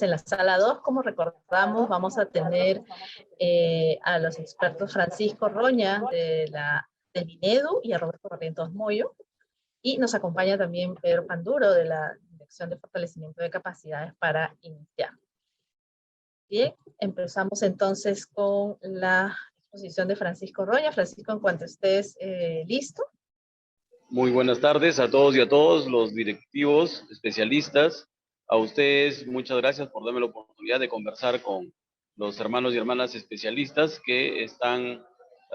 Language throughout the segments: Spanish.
En la sala 2, como recordamos, vamos a tener a los expertos Francisco Roña del INEDU y a Roberto Barrientos Moyo, y nos acompaña también Pedro Panduro de la Dirección de Fortalecimiento de Capacidades para iniciar. Bien, empezamos entonces con la exposición de Francisco Roña. Francisco, en cuanto estés listo. Muy buenas tardes a todos y a todos los directivos, especialistas. A ustedes, muchas gracias por darme la oportunidad de conversar con los hermanos y hermanas especialistas que están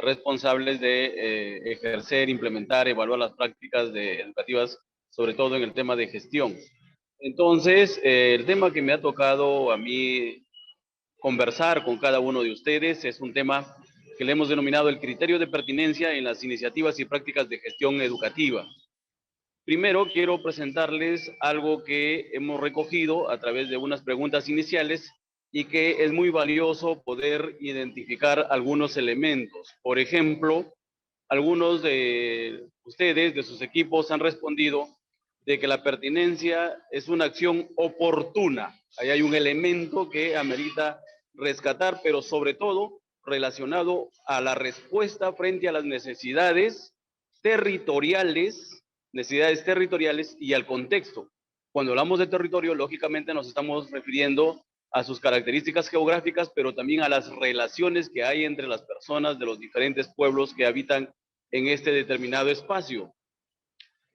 responsables de ejercer, implementar, evaluar las prácticas educativas, sobre todo en el tema de gestión. Entonces, el tema que me ha tocado a mí conversar con cada uno de ustedes es un tema que le hemos denominado el criterio de pertinencia en las iniciativas y prácticas de gestión educativa. Primero quiero presentarles algo que hemos recogido a través de unas preguntas iniciales y que es muy valioso poder identificar algunos elementos. Por ejemplo, algunos de ustedes, de sus equipos, han respondido de que la pertinencia es una acción oportuna. Ahí hay un elemento que amerita rescatar, pero sobre todo relacionado a la respuesta frente a las necesidades territoriales y al contexto. Cuando hablamos de territorio, lógicamente nos estamos refiriendo a sus características geográficas, pero también a las relaciones que hay entre las personas de los diferentes pueblos que habitan en este determinado espacio.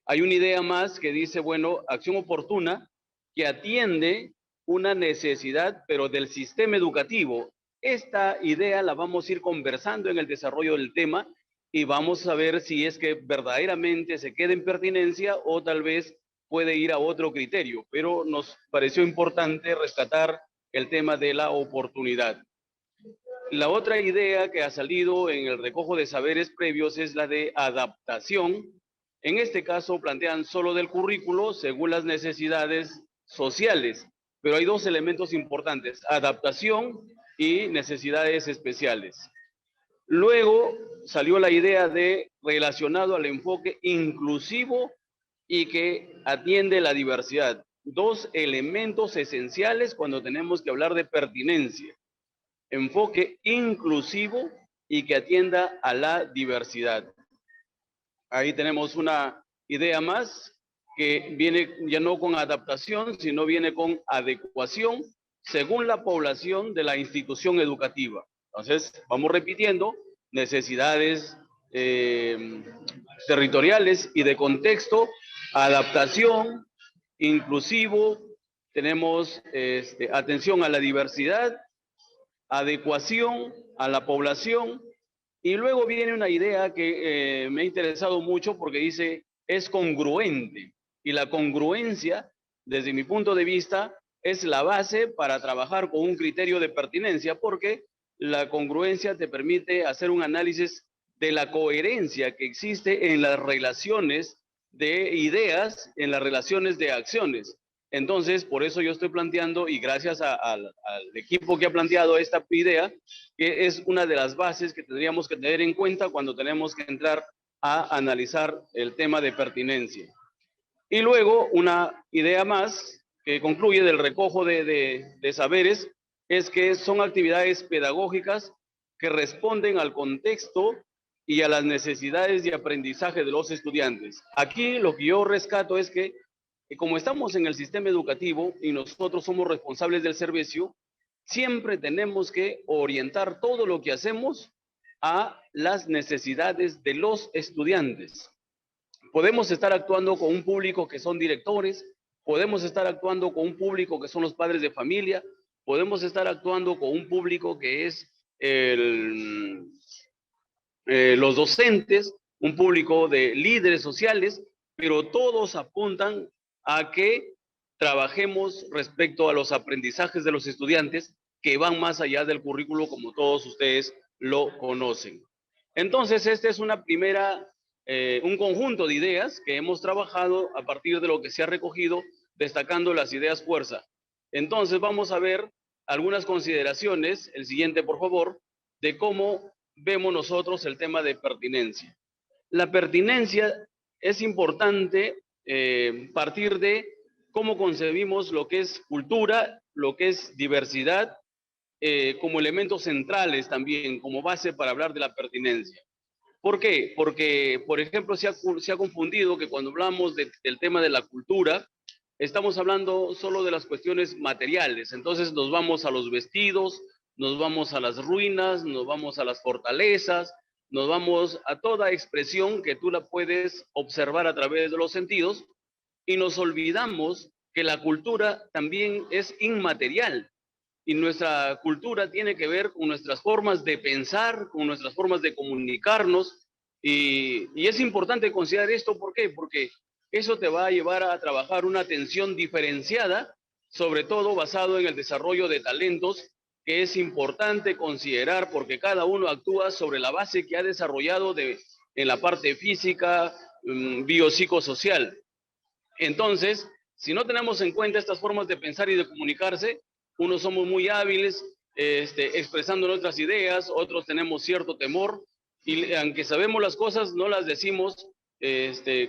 Hay una idea más que dice, bueno, acción oportuna que atiende una necesidad, pero del sistema educativo. Esta idea la vamos a ir conversando en el desarrollo del tema y vamos a ver si es que verdaderamente se queda en pertinencia o tal vez puede ir a otro criterio, pero nos pareció importante rescatar el tema de la oportunidad. La otra idea que ha salido en el recojo de saberes previos es la de adaptación. En este caso plantean solo del currículo según las necesidades sociales, pero hay dos elementos importantes, adaptación y necesidades especiales. Luego salió la idea de relacionado al enfoque inclusivo y que atiende la diversidad. Dos elementos esenciales cuando tenemos que hablar de pertinencia. Enfoque inclusivo y que atienda a la diversidad. Ahí tenemos una idea más que viene ya no con adaptación, sino viene con adecuación según la población de la institución educativa. Entonces, vamos repitiendo, necesidades territoriales y de contexto, adaptación, inclusivo, tenemos atención a la diversidad, adecuación a la población, y luego viene una idea que me ha interesado mucho porque dice, es congruente, y la congruencia, desde mi punto de vista, es la base para trabajar con un criterio de pertinencia, porque la congruencia te permite hacer un análisis de la coherencia que existe en las relaciones de ideas, en las relaciones de acciones. Entonces, por eso yo estoy planteando, y gracias al equipo que ha planteado esta idea, que es una de las bases que tendríamos que tener en cuenta cuando tenemos que entrar a analizar el tema de pertinencia. Y luego, una idea más que concluye del recojo de saberes, es que son actividades pedagógicas que responden al contexto y a las necesidades de aprendizaje de los estudiantes. Aquí lo que yo rescato es que como estamos en el sistema educativo y nosotros somos responsables del servicio, siempre tenemos que orientar todo lo que hacemos a las necesidades de los estudiantes. Podemos estar actuando con un público que son directores, podemos estar actuando con un público que son los padres de familia, podemos estar actuando con un público que es los docentes, un público de líderes sociales, pero todos apuntan a que trabajemos respecto a los aprendizajes de los estudiantes que van más allá del currículo, como todos ustedes lo conocen. Entonces, esta es una primera, un conjunto de ideas que hemos trabajado a partir de lo que se ha recogido, destacando las ideas fuerza. Entonces, vamos a ver algunas consideraciones, el siguiente por favor, de cómo vemos nosotros el tema de pertinencia. La pertinencia es importante partir de cómo concebimos lo que es cultura, lo que es diversidad, como elementos centrales también, como base para hablar de la pertinencia. ¿Por qué? Porque, por ejemplo, se ha confundido que cuando hablamos del tema de la cultura, estamos hablando solo de las cuestiones materiales. Entonces nos vamos a los vestidos, nos vamos a las ruinas, nos vamos a las fortalezas, nos vamos a toda expresión que tú la puedes observar a través de los sentidos y nos olvidamos que la cultura también es inmaterial. Y nuestra cultura tiene que ver con nuestras formas de pensar, con nuestras formas de comunicarnos. Y es importante considerar esto, ¿por qué? Porque eso te va a llevar a trabajar una atención diferenciada, sobre todo basado en el desarrollo de talentos, que es importante considerar porque cada uno actúa sobre la base que ha desarrollado en la parte física, biopsicosocial. Entonces, si no tenemos en cuenta estas formas de pensar y de comunicarse, unos somos muy hábiles expresando nuestras ideas, otros tenemos cierto temor y aunque sabemos las cosas, no las decimos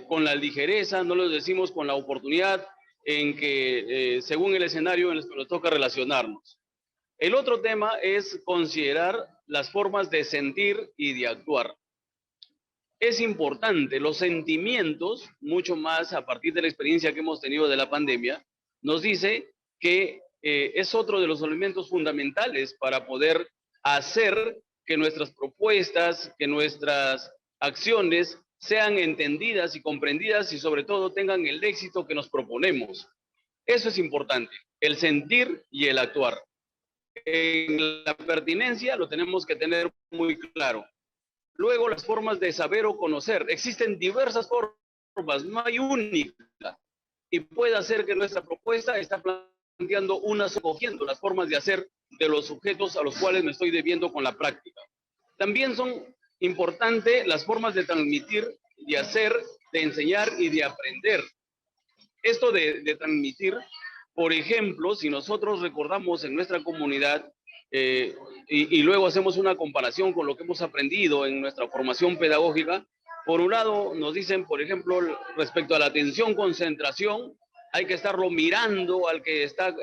con la ligereza, no las decimos con la oportunidad en que según el escenario en el que nos toca relacionarnos. El otro tema es considerar las formas de sentir y de actuar. Es importante, los sentimientos, mucho más a partir de la experiencia que hemos tenido de la pandemia, nos dice que es otro de los elementos fundamentales para poder hacer que nuestras propuestas, que nuestras acciones sean entendidas y comprendidas y sobre todo tengan el éxito que nos proponemos. Eso es importante, el sentir y el actuar. En la pertinencia lo tenemos que tener muy claro. Luego, las formas de saber o conocer. Existen diversas formas, no hay única. Y puede hacer que nuestra propuesta está planteando unas cogiendo las formas de hacer de los sujetos a los cuales me estoy debiendo con la práctica. También son importantes las formas de transmitir, de hacer, de enseñar y de aprender. Esto de transmitir, por ejemplo, si nosotros recordamos en nuestra comunidad, y luego hacemos una comparación con lo que hemos aprendido en nuestra formación pedagógica, por un lado nos dicen, por ejemplo, respecto a la atención, concentración, hay que estarlo mirando al que está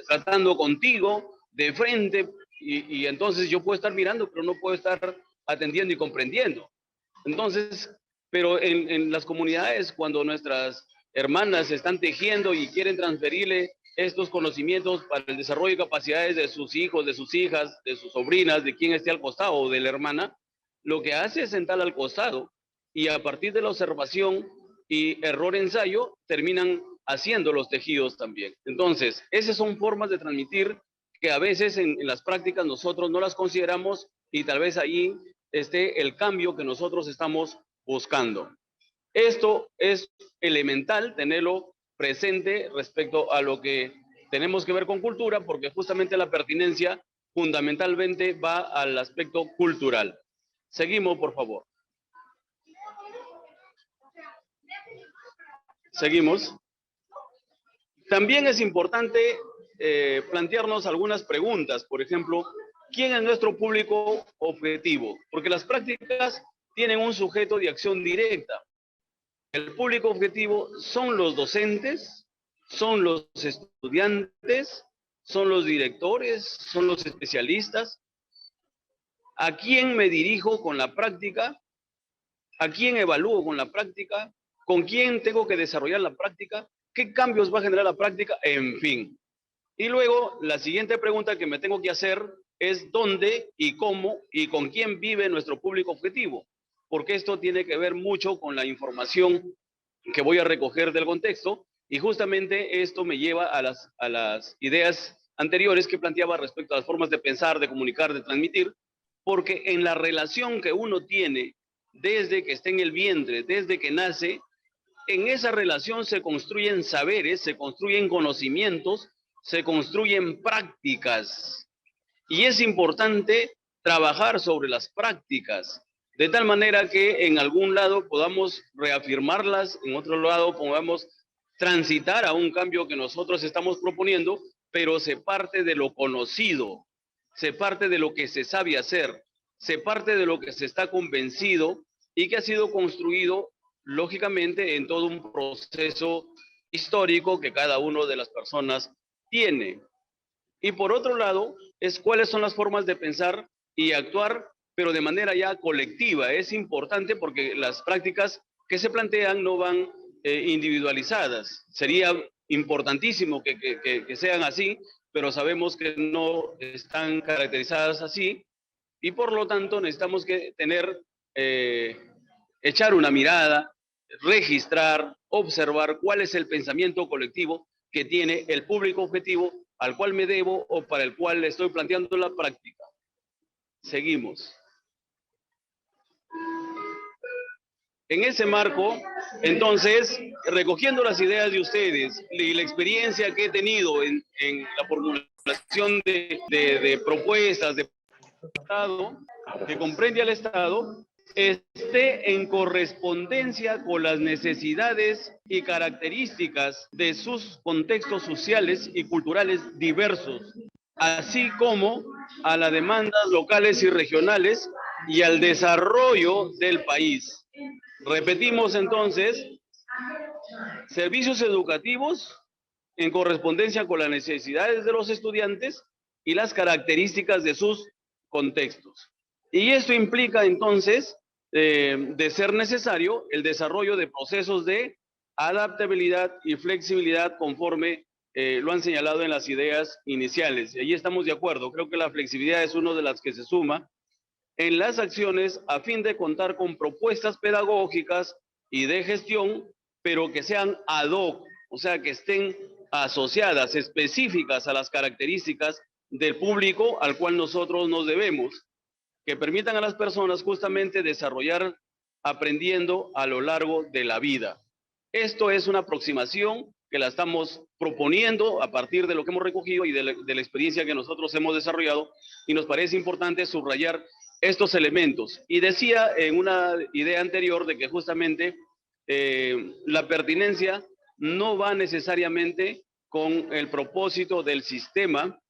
tratando contigo de frente, y entonces yo puedo estar mirando, pero no puedo estar atendiendo y comprendiendo. Entonces, pero en las comunidades, cuando nuestras hermanas están tejiendo y quieren transferirle estos conocimientos para el desarrollo y capacidades de sus hijos, de sus hijas, de sus sobrinas, de quien esté al costado o de la hermana, lo que hace es sentarla al costado y a partir de la observación y error-ensayo terminan haciendo los tejidos también. Entonces, esas son formas de transmitir que a veces en las prácticas nosotros no las consideramos y tal vez ahí esté el cambio que nosotros estamos buscando. Esto es elemental tenerlo presente respecto a lo que tenemos que ver con cultura, porque justamente la pertinencia fundamentalmente va al aspecto cultural. Seguimos, por favor. Seguimos. También es importante plantearnos algunas preguntas. Por ejemplo, ¿quién es nuestro público objetivo? Porque las prácticas tienen un sujeto de acción directa. El público objetivo son los docentes, son los estudiantes, son los directores, son los especialistas. ¿A quién me dirijo con la práctica? ¿A quién evalúo con la práctica? ¿Con quién tengo que desarrollar la práctica? ¿Qué cambios va a generar la práctica? En fin. Y luego, la siguiente pregunta que me tengo que hacer es dónde y cómo y con quién vive nuestro público objetivo. Porque esto tiene que ver mucho con la información que voy a recoger del contexto y justamente esto me lleva a las ideas anteriores que planteaba respecto a las formas de pensar, de comunicar, de transmitir, porque en la relación que uno tiene desde que está en el vientre, desde que nace, en esa relación se construyen saberes, se construyen conocimientos, se construyen prácticas. Y es importante trabajar sobre las prácticas, de tal manera que en algún lado podamos reafirmarlas, en otro lado podamos transitar a un cambio que nosotros estamos proponiendo, pero se parte de lo conocido, se parte de lo que se sabe hacer, se parte de lo que se está convencido y que ha sido construido lógicamente en todo un proceso histórico que cada una de las personas tiene. Y por otro lado, es cuáles son las formas de pensar y actuar, pero de manera ya colectiva. Es importante porque las prácticas que se plantean no van individualizadas. Sería importantísimo que sean así, pero sabemos que no están caracterizadas así y por lo tanto necesitamos que tener, echar una mirada, registrar, observar cuál es el pensamiento colectivo que tiene el público objetivo al cual me debo o para el cual estoy planteando la práctica. Seguimos. En ese marco, entonces, recogiendo las ideas de ustedes y la experiencia que he tenido en la formulación de propuestas de Estado, que comprende al Estado, esté en correspondencia con las necesidades y características de sus contextos sociales y culturales diversos, así como a las demandas locales y regionales y al desarrollo del país. Repetimos entonces, servicios educativos en correspondencia con las necesidades de los estudiantes y las características de sus contextos. Y esto implica entonces, de ser necesario, el desarrollo de procesos de adaptabilidad y flexibilidad conforme lo han señalado en las ideas iniciales. Y ahí estamos de acuerdo. Creo que la flexibilidad es una de las que se suma en las acciones a fin de contar con propuestas pedagógicas y de gestión, pero que sean ad hoc, o sea, que estén asociadas, específicas a las características del público al cual nosotros nos debemos, que permitan a las personas justamente desarrollar aprendiendo a lo largo de la vida. Esto es una aproximación que la estamos proponiendo a partir de lo que hemos recogido y de la experiencia que nosotros hemos desarrollado, y nos parece importante subrayar estos elementos. Y decía en una idea anterior de que justamente la pertinencia no va necesariamente con el propósito del sistema,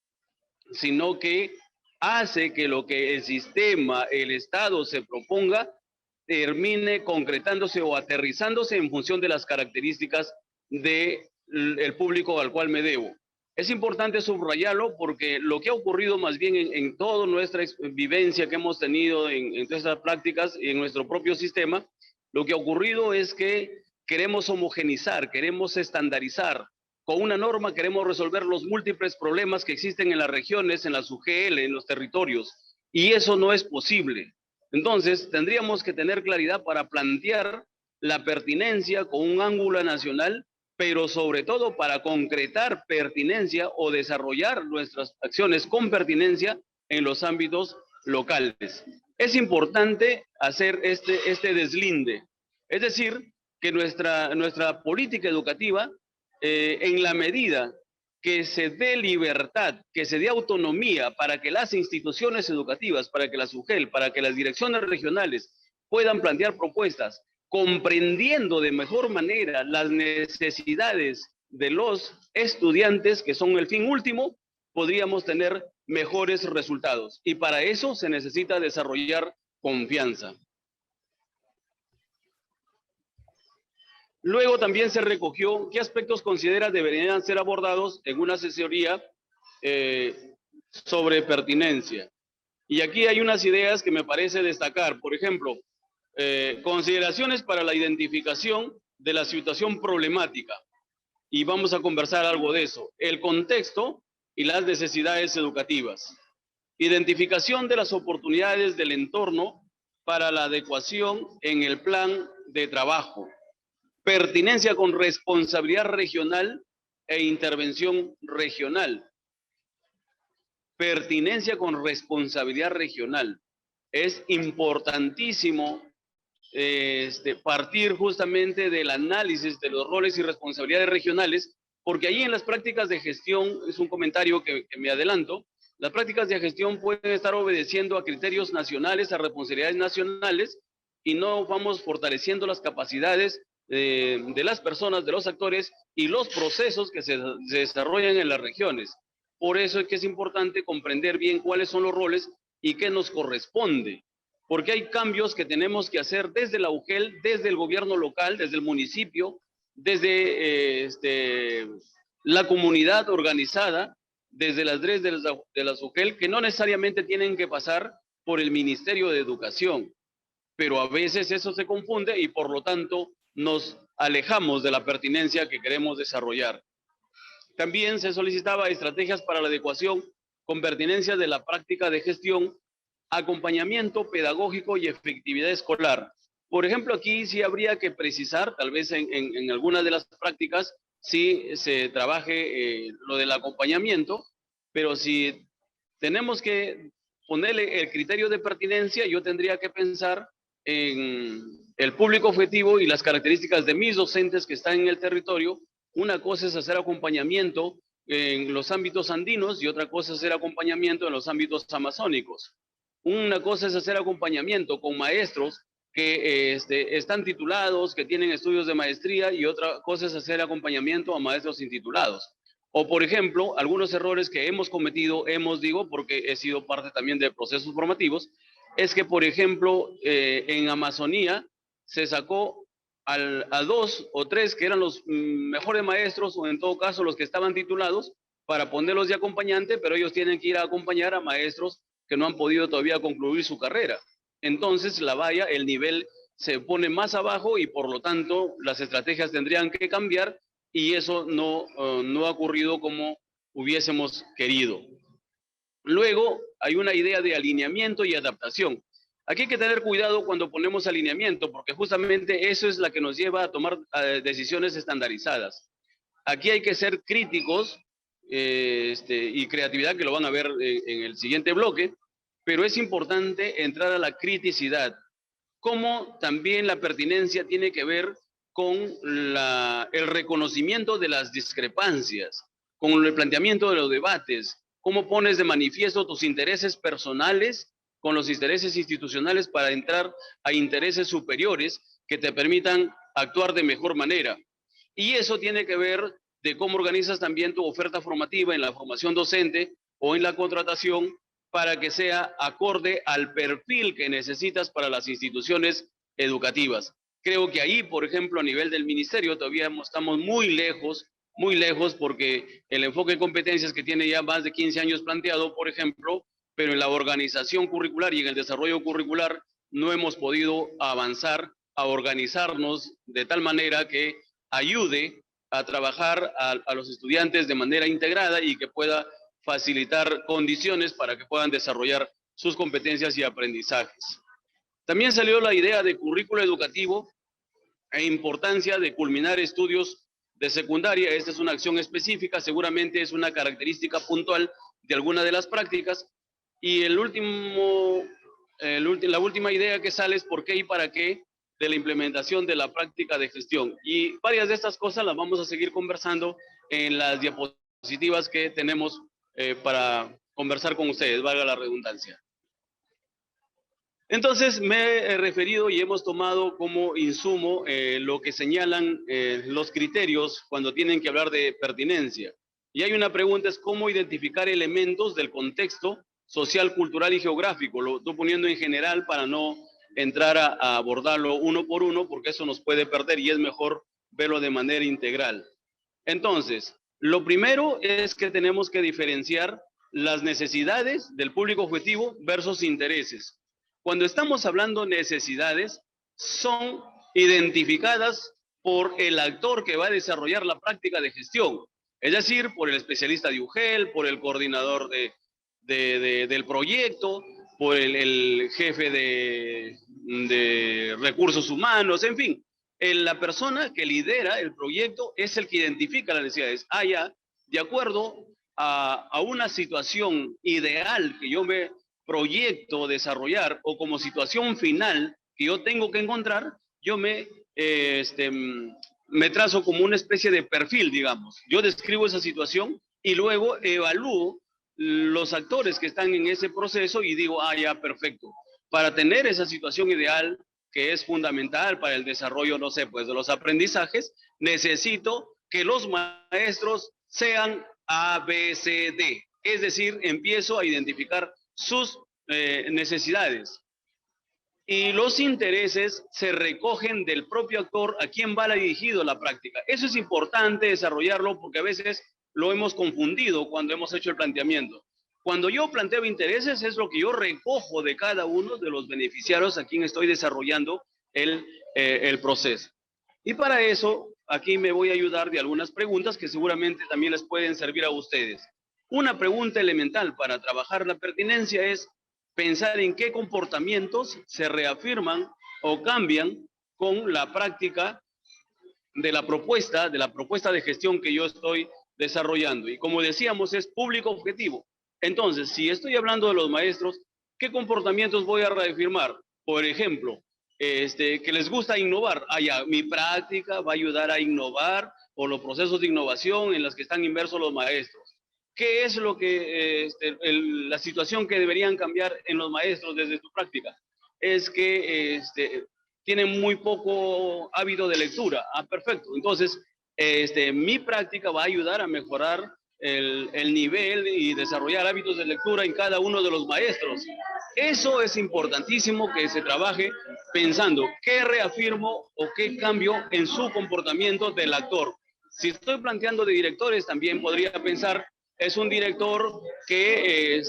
sino que hace que lo que el sistema, el Estado se proponga, termine concretándose o aterrizándose en función de las características del público al cual me debo. Es importante subrayarlo porque lo que ha ocurrido más bien en toda nuestra vivencia que hemos tenido en todas estas prácticas y en nuestro propio sistema, lo que ha ocurrido es que queremos homogenizar, queremos estandarizar. Con una norma queremos resolver los múltiples problemas que existen en las regiones, en las UGL, en los territorios, y eso no es posible. Entonces, tendríamos que tener claridad para plantear la pertinencia con un ángulo nacional, pero sobre todo para concretar pertinencia o desarrollar nuestras acciones con pertinencia en los ámbitos locales. Es importante hacer este deslinde, es decir, que nuestra política educativa, en la medida que se dé libertad, que se dé autonomía para que las instituciones educativas, para que las UGEL, para que las direcciones regionales puedan plantear propuestas, comprendiendo de mejor manera las necesidades de los estudiantes, que son el fin último, podríamos tener mejores resultados. Y para eso se necesita desarrollar confianza. Luego también se recogió qué aspectos considera deberían ser abordados en una asesoría sobre pertinencia. Y aquí hay unas ideas que me parece destacar. Por ejemplo, consideraciones para la identificación de la situación problemática. Y vamos a conversar algo de eso. El contexto y las necesidades educativas. Identificación de las oportunidades del entorno para la adecuación en el plan de trabajo. Pertinencia con responsabilidad regional e intervención regional. Pertinencia con responsabilidad regional. Es importantísimo partir justamente del análisis de los roles y responsabilidades regionales, porque ahí en las prácticas de gestión, es un comentario que me adelanto, las prácticas de gestión pueden estar obedeciendo a criterios nacionales, a responsabilidades nacionales, y no vamos fortaleciendo las capacidades de las personas, de los actores y los procesos que se desarrollan en las regiones. Por eso es que es importante comprender bien cuáles son los roles y qué nos corresponde, porque hay cambios que tenemos que hacer desde la UGEL, desde el gobierno local, desde el municipio, desde la comunidad organizada, desde las redes de la SUGEL, que no necesariamente tienen que pasar por el Ministerio de Educación, pero a veces eso se confunde y por lo tanto nos alejamos de la pertinencia que queremos desarrollar. También se solicitaba estrategias para la adecuación con pertinencia de la práctica de gestión, acompañamiento pedagógico y efectividad escolar. Por ejemplo, aquí sí habría que precisar, tal vez en algunas de las prácticas, sí se trabaje lo del acompañamiento, pero si tenemos que ponerle el criterio de pertinencia, yo tendría que pensar en el público objetivo y las características de mis docentes que están en el territorio. Una cosa es hacer acompañamiento en los ámbitos andinos y otra cosa es hacer acompañamiento en los ámbitos amazónicos. Una cosa es hacer acompañamiento con maestros que están titulados, que tienen estudios de maestría, y otra cosa es hacer acompañamiento a maestros intitulados. O, por ejemplo, algunos errores que hemos cometido, digo, porque he sido parte también de procesos formativos, es que, por ejemplo, en Amazonía se sacó a 2 o 3 que eran los mejores maestros, o en todo caso los que estaban titulados, para ponerlos de acompañante, pero ellos tienen que ir a acompañar a maestros que no han podido todavía concluir su carrera. Entonces, la valla, el nivel se pone más abajo y por lo tanto las estrategias tendrían que cambiar, y eso no ha ocurrido como hubiésemos querido. Luego, hay una idea de alineamiento y adaptación. Aquí hay que tener cuidado cuando ponemos alineamiento, porque justamente eso es la que nos lleva a tomar decisiones estandarizadas. Aquí hay que ser críticos y creatividad, que lo van a ver en el siguiente bloque, pero es importante entrar a la criticidad, como también la pertinencia tiene que ver con el reconocimiento de las discrepancias, con el planteamiento de los debates, cómo pones de manifiesto tus intereses personales con los intereses institucionales para entrar a intereses superiores que te permitan actuar de mejor manera. Y eso tiene que ver de cómo organizas también tu oferta formativa en la formación docente o en la contratación, para que sea acorde al perfil que necesitas para las instituciones educativas. Creo que ahí, por ejemplo, a nivel del ministerio todavía estamos muy lejos, porque el enfoque de competencias que tiene ya más de 15 años planteado, por ejemplo, pero en la organización curricular y en el desarrollo curricular no hemos podido avanzar a organizarnos de tal manera que ayude a trabajar a los estudiantes de manera integrada y que pueda facilitar condiciones para que puedan desarrollar sus competencias y aprendizajes. También salió la idea de currículo educativo e importancia de culminar estudios de secundaria. Esta es una acción específica, seguramente es una característica puntual de alguna de las prácticas. Y la última idea que sale es por qué y para qué de la implementación de la práctica de gestión. Y varias de estas cosas las vamos a seguir conversando en las diapositivas que tenemos para conversar con ustedes, valga la redundancia. Entonces me he referido y hemos tomado como insumo lo que señalan los criterios cuando tienen que hablar de pertinencia. Y hay una pregunta, es cómo identificar elementos del contexto social, cultural y geográfico. Lo estoy poniendo en general para no entrar a abordarlo uno por uno, porque eso nos puede perder y es mejor verlo de manera integral. Entonces, lo primero es que tenemos que diferenciar las necesidades del público objetivo versus intereses. Cuando estamos hablando de necesidades, son identificadas por el actor que va a desarrollar la práctica de gestión, es decir, por el especialista de UGEL, por el coordinador del proyecto, por el jefe de recursos humanos, en fin. La persona que lidera el proyecto es el que identifica las necesidades. Ya, de acuerdo a una situación ideal que yo me proyecto desarrollar, o como situación final que yo tengo que encontrar, yo me trazo como una especie de perfil, digamos. Yo describo esa situación y luego evalúo los actores que están en ese proceso y digo, ya, perfecto. Para tener esa situación ideal, que es fundamental para el desarrollo, no sé, pues de los aprendizajes, necesito que los maestros sean A, B, C, D. Es decir, empiezo a identificar sus necesidades. y los intereses se recogen del propio actor a quien va dirigido la práctica. Eso es importante desarrollarlo porque a veces lo hemos confundido cuando hemos hecho el planteamiento. Cuando yo planteo intereses es lo que yo recojo de cada uno de los beneficiarios a quien estoy desarrollando el proceso. Y para eso, aquí me voy a ayudar de algunas preguntas que seguramente también les pueden servir a ustedes. Una pregunta elemental para trabajar la pertinencia es pensar en qué comportamientos se reafirman o cambian con la práctica de la propuesta de gestión que yo estoy desarrollando. Y como decíamos, es público objetivo. Entonces, si estoy hablando de los maestros, ¿qué comportamientos voy a reafirmar? Por ejemplo, que les gusta innovar. Mi práctica va a ayudar a innovar por los procesos de innovación en los que están inmersos los maestros. ¿Qué es lo que, la situación que deberían cambiar en los maestros desde tu práctica? Es que tienen muy poco hábito de lectura. Perfecto. Entonces, mi práctica va a ayudar a mejorar el nivel y desarrollar hábitos de lectura en cada uno de los maestros. Eso es importantísimo que se trabaje pensando qué reafirmo o qué cambio en su comportamiento del actor. Si estoy planteando de directores, también podría pensar, es un director que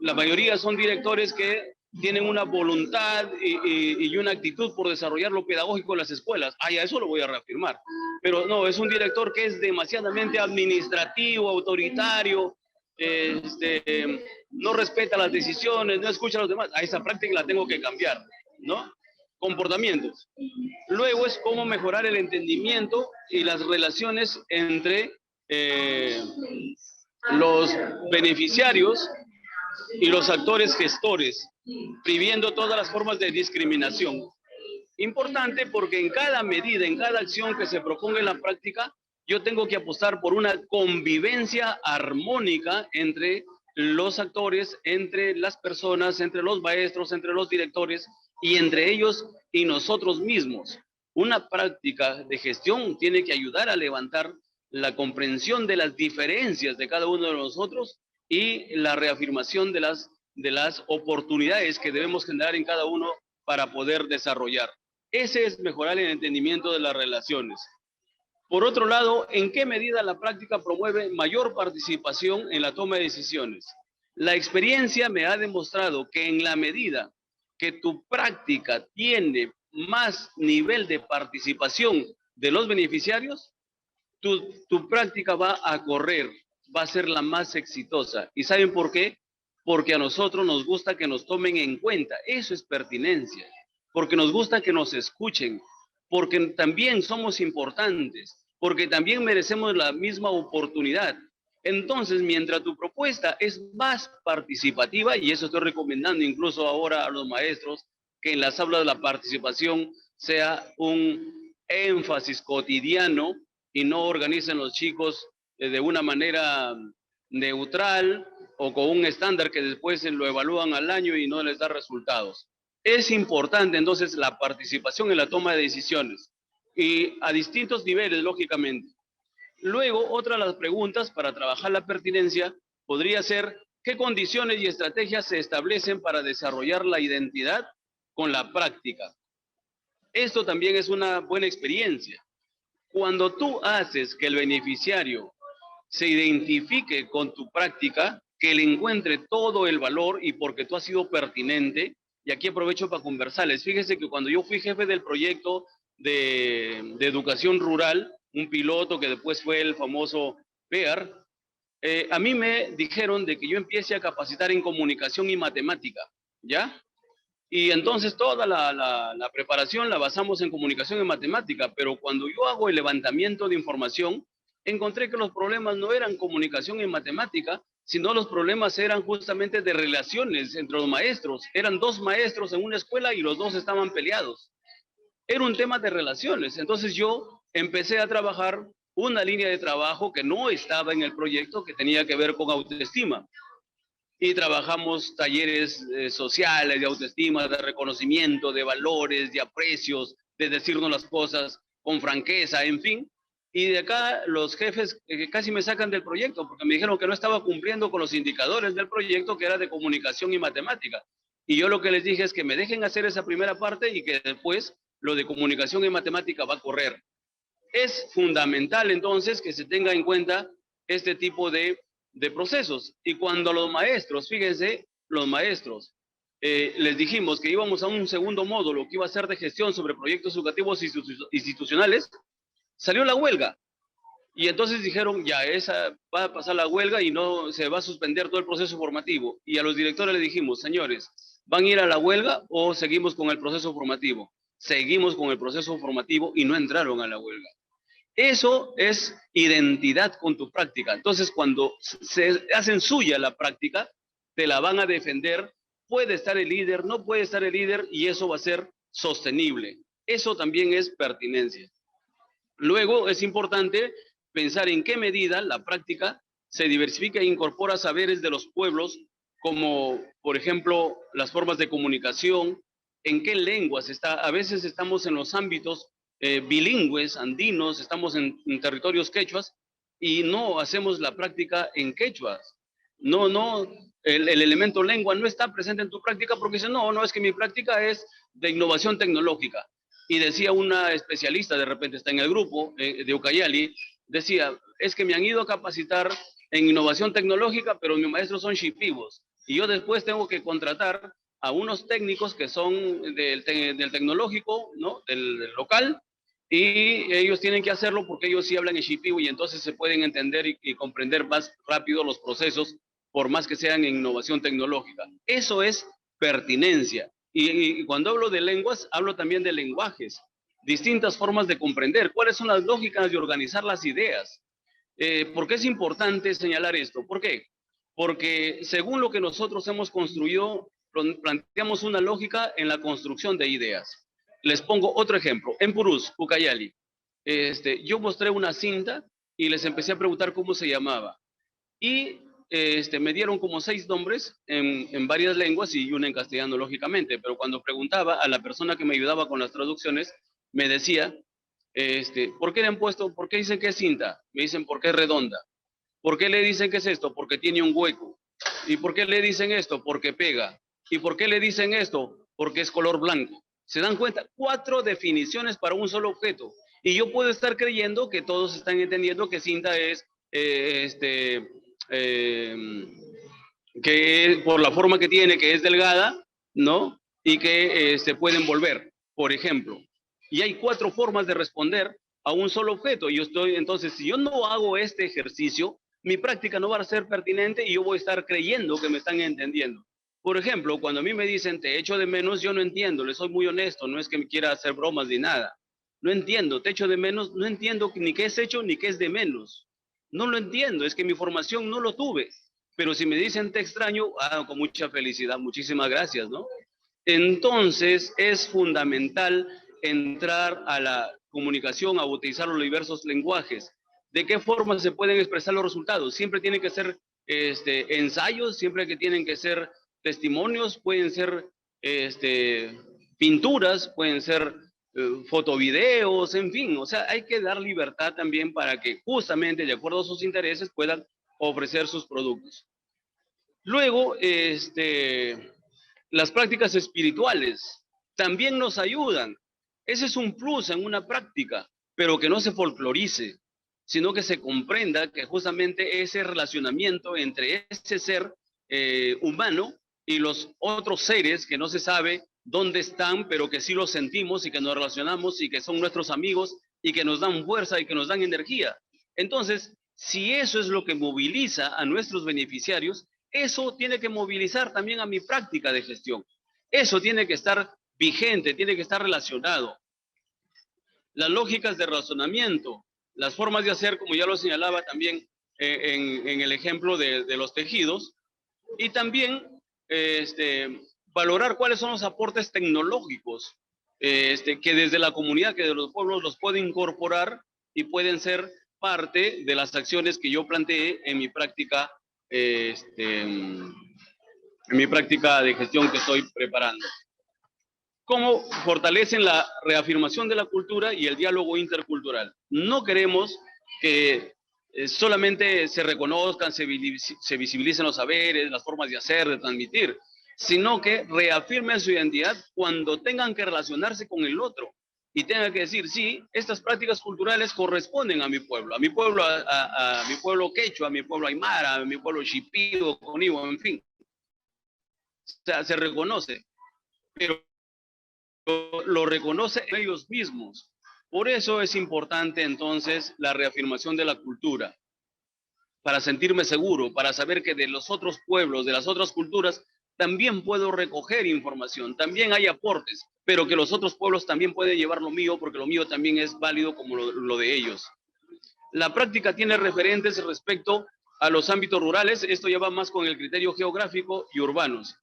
la mayoría son directores que tienen una voluntad y una actitud por desarrollar lo pedagógico en las escuelas. Ya eso lo voy a reafirmar. Pero no, es un director que es demasiadamente administrativo, autoritario, no respeta las decisiones, no escucha a los demás. A esa práctica la tengo que cambiar, ¿no? Comportamientos. Luego es cómo mejorar el entendimiento y las relaciones entre los beneficiarios y los actores gestores, prohibiendo todas las formas de discriminación. Importante porque en cada medida, en cada acción que se proponga en la práctica, yo tengo que apostar por una convivencia armónica entre los actores, entre las personas, entre los maestros, entre los directores y entre ellos y nosotros mismos. Una práctica de gestión tiene que ayudar a levantar la comprensión de las diferencias de cada uno de nosotros y la reafirmación de las oportunidades que debemos generar en cada uno para poder desarrollar. Ese es mejorar el entendimiento de las relaciones. Por otro lado, ¿en qué medida la práctica promueve mayor participación en la toma de decisiones? La experiencia me ha demostrado que en la medida que tu práctica tiene más nivel de participación de los beneficiarios, tu práctica va a correr, va a ser la más exitosa. ¿Y saben por qué? Porque a nosotros nos gusta que nos tomen en cuenta. Eso es pertinencia. Porque nos gusta que nos escuchen. Porque también somos importantes. Porque también merecemos la misma oportunidad. Entonces, mientras tu propuesta es más participativa, y eso estoy recomendando incluso ahora a los maestros, que en las aulas de la participación sea un énfasis cotidiano y no organicen los chicos de una manera neutral o con un estándar que después lo evalúan al año y no les da resultados. Es importante entonces la participación en la toma de decisiones y a distintos niveles, lógicamente. Luego, otra de las preguntas para trabajar la pertinencia podría ser ¿qué condiciones y estrategias se establecen para desarrollar la identidad con la práctica? Esto también es una buena experiencia. Cuando tú haces que el beneficiario se identifique con tu práctica, que le encuentre todo el valor y porque tú has sido pertinente, y aquí aprovecho para conversarles. Fíjense que cuando yo fui jefe del proyecto de educación rural, un piloto que después fue el famoso PEAR, a mí me dijeron de que yo empiece a capacitar en comunicación y matemática, ¿ya? Y entonces toda la preparación la basamos en comunicación y matemática, pero cuando yo hago el levantamiento de información, encontré que los problemas no eran comunicación y matemática, sino los problemas eran justamente de relaciones entre los maestros. Eran dos maestros en una escuela y los dos estaban peleados. Era un tema de relaciones. Entonces yo empecé a trabajar una línea de trabajo que no estaba en el proyecto, que tenía que ver con autoestima. Y trabajamos talleres sociales de autoestima, de reconocimiento, de valores, de aprecios, de decirnos las cosas con franqueza, en fin. Y de acá los jefes casi me sacan del proyecto porque me dijeron que no estaba cumpliendo con los indicadores del proyecto, que era de comunicación y matemática. Y yo lo que les dije es que me dejen hacer esa primera parte y que después lo de comunicación y matemática va a correr. Es fundamental entonces que se tenga en cuenta este tipo de procesos. Y cuando los maestros, fíjense, los maestros, les dijimos que íbamos a un segundo módulo que iba a ser de gestión sobre proyectos educativos institucionales, salió la huelga. Y entonces dijeron, ya, esa va a pasar la huelga y no se va a suspender todo el proceso formativo. Y a los directores les dijimos, señores, ¿van a ir a la huelga o seguimos con el proceso formativo? Seguimos con el proceso formativo y no entraron a la huelga. Eso es identidad con tu práctica. Entonces, cuando se hacen suya la práctica, te la van a defender. Puede estar el líder, no puede estar el líder, y eso va a ser sostenible. Eso también es pertinencia. Luego, es importante pensar en qué medida la práctica se diversifica e incorpora saberes de los pueblos, como, por ejemplo, las formas de comunicación, en qué lenguas está. A veces estamos en los ámbitos bilingües, andinos, estamos en territorios quechuas y no hacemos la práctica en quechuas. No, el elemento lengua no está presente en tu práctica porque dice, no, es que mi práctica es de innovación tecnológica. Y decía una especialista, de repente está en el grupo de Ucayali, decía, es que me han ido a capacitar en innovación tecnológica, pero mis maestros son shipibos. Y yo después tengo que contratar a unos técnicos que son del tecnológico, ¿no? Del local, y ellos tienen que hacerlo porque ellos sí hablan en shipibo y entonces se pueden entender y comprender más rápido los procesos, por más que sean en innovación tecnológica. Eso es pertinencia. Y cuando hablo de lenguas, hablo también de lenguajes, distintas formas de comprender, cuáles son las lógicas de organizar las ideas. ¿Por qué es importante señalar esto? ¿Por qué? Porque según lo que nosotros hemos construido, planteamos una lógica en la construcción de ideas. Les pongo otro ejemplo. En Purús, Ucayali, yo mostré una cinta y les empecé a preguntar cómo se llamaba. Y me dieron como 6 nombres en varias lenguas y una en castellano, lógicamente. Pero cuando preguntaba a la persona que me ayudaba con las traducciones, me decía, ¿por qué le han puesto, por qué dicen que es cinta? Me dicen, porque es redonda. ¿Por qué le dicen que es esto? Porque tiene un hueco. ¿Y por qué le dicen esto? Porque pega. ¿Y por qué le dicen esto? Porque es color blanco. ¿Se dan cuenta? 4 definiciones para un solo objeto. Y yo puedo estar creyendo que todos están entendiendo que cinta es, que por la forma que tiene, que es delgada, ¿no? Y que se pueden volver, por ejemplo. Y hay 4 formas de responder a un solo objeto. Entonces, si yo no hago este ejercicio, mi práctica no va a ser pertinente y yo voy a estar creyendo que me están entendiendo. Por ejemplo, cuando a mí me dicen te echo de menos, yo no entiendo, les soy muy honesto, no es que me quiera hacer bromas ni nada. No entiendo, te echo de menos, no entiendo ni qué es hecho ni qué es de menos. No lo entiendo, es que mi formación no lo tuve. Pero si me dicen te extraño, con mucha felicidad, muchísimas gracias, ¿no? Entonces es fundamental entrar a la comunicación, a utilizar los diversos lenguajes. ¿De qué forma se pueden expresar los resultados? Siempre tienen que ser ensayos, siempre que tienen que ser testimonios, pueden ser pinturas, pueden ser fotovideos, en fin, o sea, hay que dar libertad también para que justamente de acuerdo a sus intereses puedan ofrecer sus productos. Luego, las prácticas espirituales también nos ayudan. Ese es un plus en una práctica, pero que no se folclorice, sino que se comprenda que justamente ese relacionamiento entre ese ser humano y los otros seres que no se sabe dónde están, pero que sí los sentimos y que nos relacionamos y que son nuestros amigos y que nos dan fuerza y que nos dan energía. Entonces, si eso es lo que moviliza a nuestros beneficiarios, eso tiene que movilizar también a mi práctica de gestión. Eso tiene que estar vigente, tiene que estar relacionado. Las lógicas de razonamiento, las formas de hacer, como ya lo señalaba también en el ejemplo de los tejidos, y también valorar cuáles son los aportes tecnológicos que desde la comunidad, que de los pueblos los pueden incorporar y pueden ser parte de las acciones que yo planteé en mi práctica en mi práctica de gestión que estoy preparando. ¿Cómo fortalecen la reafirmación de la cultura y el diálogo intercultural? No queremos que solamente se reconozcan, se visibilicen los saberes, las formas de hacer, de transmitir, sino que reafirmen su identidad cuando tengan que relacionarse con el otro y tengan que decir, sí, estas prácticas culturales corresponden a mi pueblo, a mi pueblo quechua, a mi pueblo aymara, a mi pueblo shipido, conibo, en fin. O sea, se reconoce, pero lo reconocen ellos mismos. Por eso es importante entonces la reafirmación de la cultura, para sentirme seguro, para saber que de los otros pueblos, de las otras culturas, también puedo recoger información, también hay aportes, pero que los otros pueblos también pueden llevar lo mío, porque lo mío también es válido como lo de ellos. La práctica tiene referentes respecto a los ámbitos rurales, esto ya va más con el criterio geográfico y urbanos.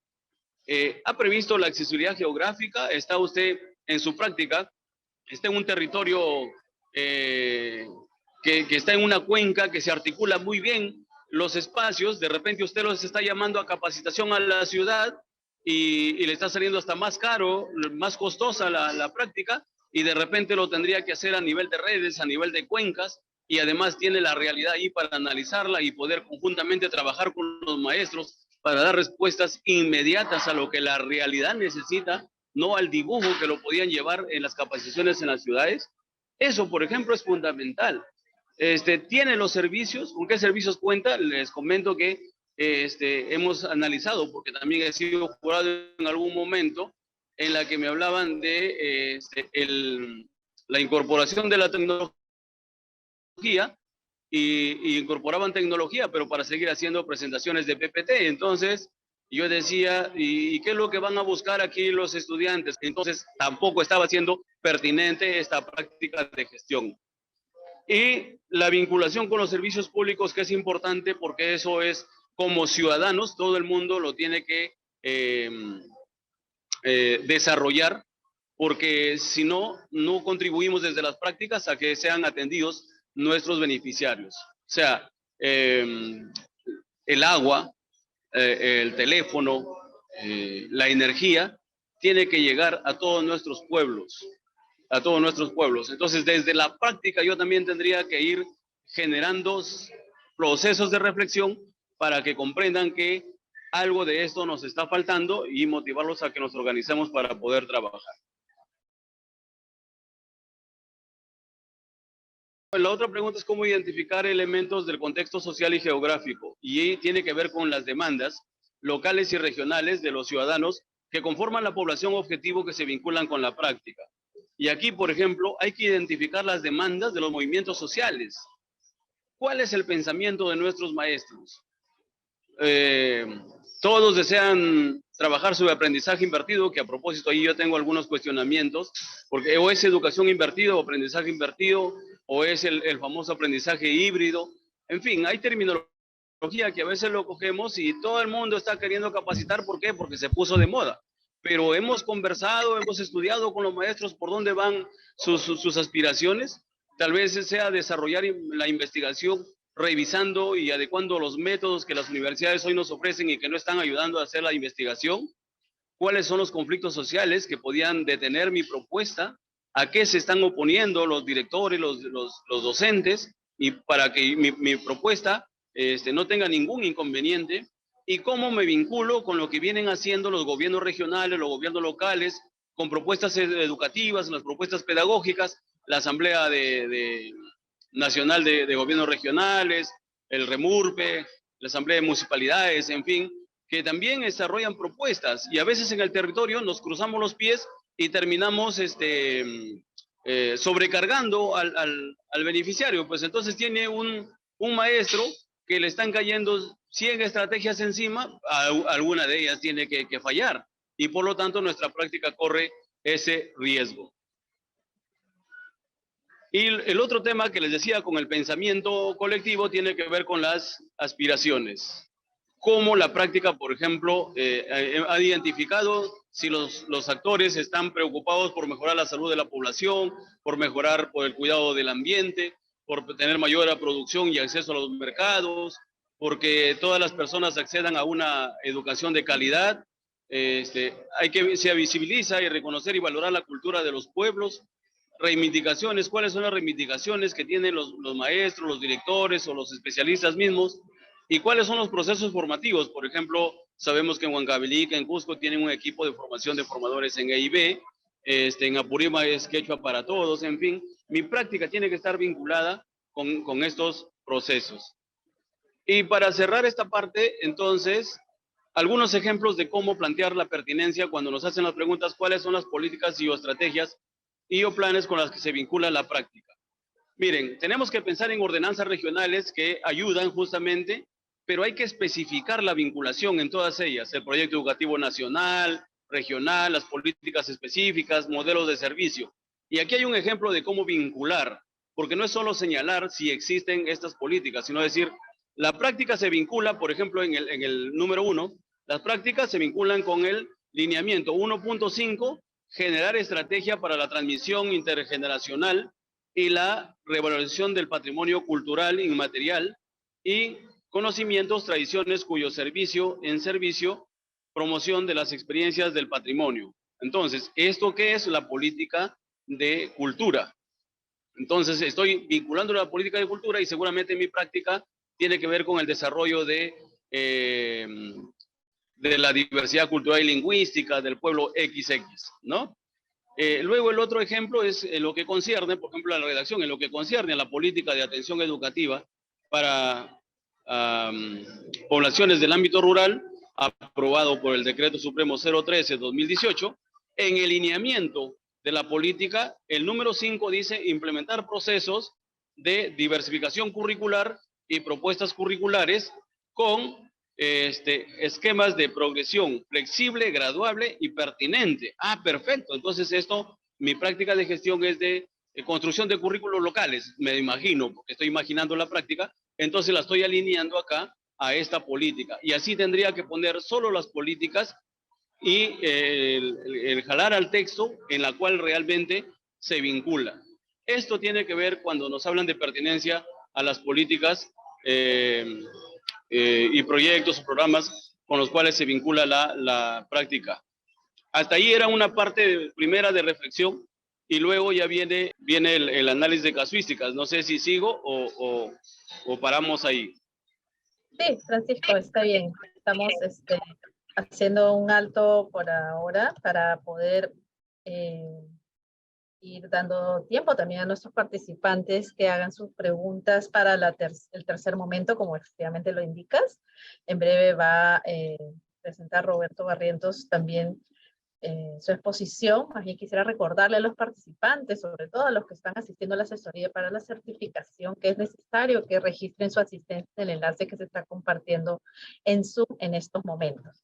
¿Ha previsto la accesibilidad geográfica? ¿Está usted en su práctica? ¿Está en un territorio que está en una cuenca que se articula muy bien los espacios? De repente usted los está llamando a capacitación a la ciudad y le está saliendo hasta más caro, más costosa la práctica, y de repente lo tendría que hacer a nivel de redes, a nivel de cuencas, y además tiene la realidad ahí para analizarla y poder conjuntamente trabajar con los maestros para dar respuestas inmediatas a lo que la realidad necesita, no al dibujo que lo podían llevar en las capacitaciones en las ciudades. Eso, por ejemplo, es fundamental. Tiene los servicios. ¿Con qué servicios cuenta? Les comento que hemos analizado, porque también he sido jurado en algún momento, en la que me hablaban de la incorporación de la tecnología y incorporaban tecnología, pero para seguir haciendo presentaciones de PPT. Entonces, yo decía, ¿y qué es lo que van a buscar aquí los estudiantes? Entonces, tampoco estaba siendo pertinente esta práctica de gestión. Y la vinculación con los servicios públicos, que es importante porque eso es como ciudadanos, todo el mundo lo tiene que desarrollar, porque si no, no contribuimos desde las prácticas a que sean atendidos nuestros beneficiarios. O sea, el agua, el teléfono, la energía, tiene que llegar a todos nuestros pueblos, a todos nuestros pueblos. Entonces, desde la práctica yo también tendría que ir generando procesos de reflexión para que comprendan que algo de esto nos está faltando y motivarlos a que nos organicemos para poder trabajar. La otra pregunta es cómo identificar elementos del contexto social y geográfico, y tiene que ver con las demandas locales y regionales de los ciudadanos que conforman la población objetivo que se vinculan con la práctica. Y aquí, por ejemplo, hay que identificar las demandas de los movimientos sociales. ¿Cuál es el pensamiento de nuestros maestros? Todos desean trabajar sobre aprendizaje invertido, que a propósito ahí yo tengo algunos cuestionamientos, porque o es educación invertida o aprendizaje invertido, o es el famoso aprendizaje híbrido. En fin, hay terminología que a veces lo cogemos y todo el mundo está queriendo capacitar. ¿Por qué? Porque se puso de moda. Pero hemos conversado, hemos estudiado con los maestros por dónde van sus aspiraciones. Tal vez sea desarrollar la investigación revisando y adecuando los métodos que las universidades hoy nos ofrecen y que no están ayudando a hacer la investigación. ¿Cuáles son los conflictos sociales que podían detener mi propuesta? ¿A qué se están oponiendo los directores, los docentes? Y para que mi propuesta no tenga ningún inconveniente. ¿Y cómo me vinculo con lo que vienen haciendo los gobiernos regionales, los gobiernos locales, con propuestas educativas, las propuestas pedagógicas, la Asamblea Nacional de Gobiernos Regionales, el REMURPE, la Asamblea de Municipalidades, en fin, que también desarrollan propuestas, y a veces en el territorio nos cruzamos los pies y terminamos sobrecargando al beneficiario? Pues entonces tiene un maestro que le están cayendo 100 estrategias encima, alguna de ellas tiene que fallar, y por lo tanto nuestra práctica corre ese riesgo. Y el otro tema que les decía con el pensamiento colectivo tiene que ver con las aspiraciones. Cómo la práctica, por ejemplo, ha identificado si los actores están preocupados por mejorar la salud de la población, por el cuidado del ambiente, por tener mayor producción y acceso a los mercados, porque todas las personas accedan a una educación de calidad. Hay que se visibiliza y reconocer y valorar la cultura de los pueblos. Reivindicaciones, ¿cuáles son las reivindicaciones que tienen los maestros, los directores o los especialistas mismos? ¿Y cuáles son los procesos formativos? Por ejemplo, Sabemos que en Huancavelica, en Cusco, tienen un equipo de formación de formadores en EIB. En Apurímac es Quechua para Todos. En fin, mi práctica tiene que estar vinculada con estos procesos. Y para cerrar esta parte, entonces, algunos ejemplos de cómo plantear la pertinencia cuando nos hacen las preguntas, cuáles son las políticas y o estrategias y o planes con las que se vincula la práctica. Miren, tenemos que pensar en ordenanzas regionales que ayudan justamente, pero hay que especificar la vinculación en todas ellas, el proyecto educativo nacional, regional, las políticas específicas, modelos de servicio. Y aquí hay un ejemplo de cómo vincular, porque no es solo señalar si existen estas políticas, sino decir, la práctica se vincula, por ejemplo, en el número 1, las prácticas se vinculan con el lineamiento 1.5, generar estrategia para la transmisión intergeneracional y la revalorización del patrimonio cultural inmaterial y conocimientos, tradiciones cuyo servicio, promoción de las experiencias del patrimonio. Entonces, ¿esto qué es? La política de cultura. Entonces, estoy vinculando la política de cultura y seguramente mi práctica tiene que ver con el desarrollo de la diversidad cultural y lingüística del pueblo XX, ¿no? Luego el otro ejemplo es lo que concierne, por ejemplo, a la redacción, en lo que concierne a la política de atención educativa para poblaciones del ámbito rural, aprobado por el Decreto Supremo 013-2018, en el lineamiento de la política, el número 5 dice implementar procesos de diversificación curricular y propuestas curriculares con esquemas de progresión flexible, graduable y pertinente. Ah, perfecto. Entonces mi práctica de gestión es de construcción de currículos locales, me imagino, porque estoy imaginando la práctica, entonces la estoy alineando acá a esta política. Y así tendría que poner solo las políticas y el jalar al texto en la cual realmente se vincula. Esto tiene que ver cuando nos hablan de pertinencia a las políticas y proyectos o programas con los cuales se vincula la práctica. Hasta ahí era una parte primera de reflexión y luego ya viene el análisis de casuísticas. No sé si sigo o paramos ahí. Sí, Francisco, está bien. Estamos haciendo un alto por ahora para poder ir dando tiempo también a nuestros participantes que hagan sus preguntas para el tercer momento, como efectivamente lo indicas. En breve va a presentar Roberto Barrientos también su exposición. Más bien quisiera recordarle a los participantes, sobre todo a los que están asistiendo a la asesoría para la certificación, que es necesario que registren su asistencia en el enlace que se está compartiendo en Zoom en estos momentos.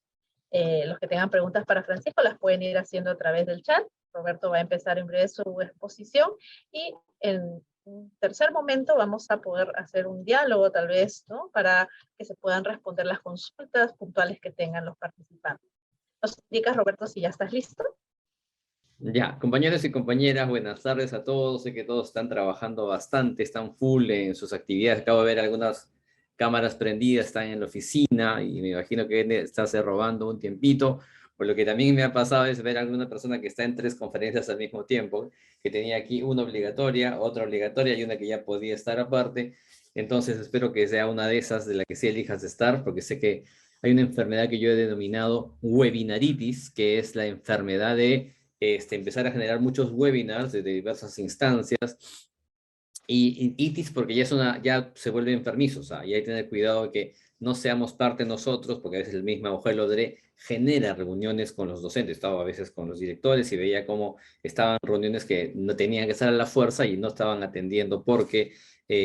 Los que tengan preguntas para Francisco las pueden ir haciendo a través del chat. Roberto va a empezar en breve su exposición y en un tercer momento vamos a poder hacer un diálogo tal vez, ¿no? Para que se puedan responder las consultas puntuales que tengan los participantes. ¿Nos indicas, Roberto, si ya estás listo? Ya, compañeros y compañeras, buenas tardes a todos. Sé que todos están trabajando bastante, están full en sus actividades. Acabo de ver algunas cámaras prendidas, están en la oficina y me imagino que está robando un tiempito. Por lo que también me ha pasado es ver a alguna persona que está en 3 conferencias al mismo tiempo, que tenía aquí una obligatoria, otra obligatoria y una que ya podía estar aparte. Entonces espero que sea una de esas de la que sí elijas estar, porque sé que hay una enfermedad que yo he denominado webinaritis, que es la enfermedad de empezar a generar muchos webinars de diversas instancias y itis porque ya se vuelve enfermizo, o sea, y hay que tener cuidado de que no seamos parte nosotros, porque a veces el mismo Eugenio Lodré genera reuniones con los docentes, estaba a veces con los directores y veía cómo estaban reuniones que no tenían que estar a la fuerza y no estaban atendiendo porque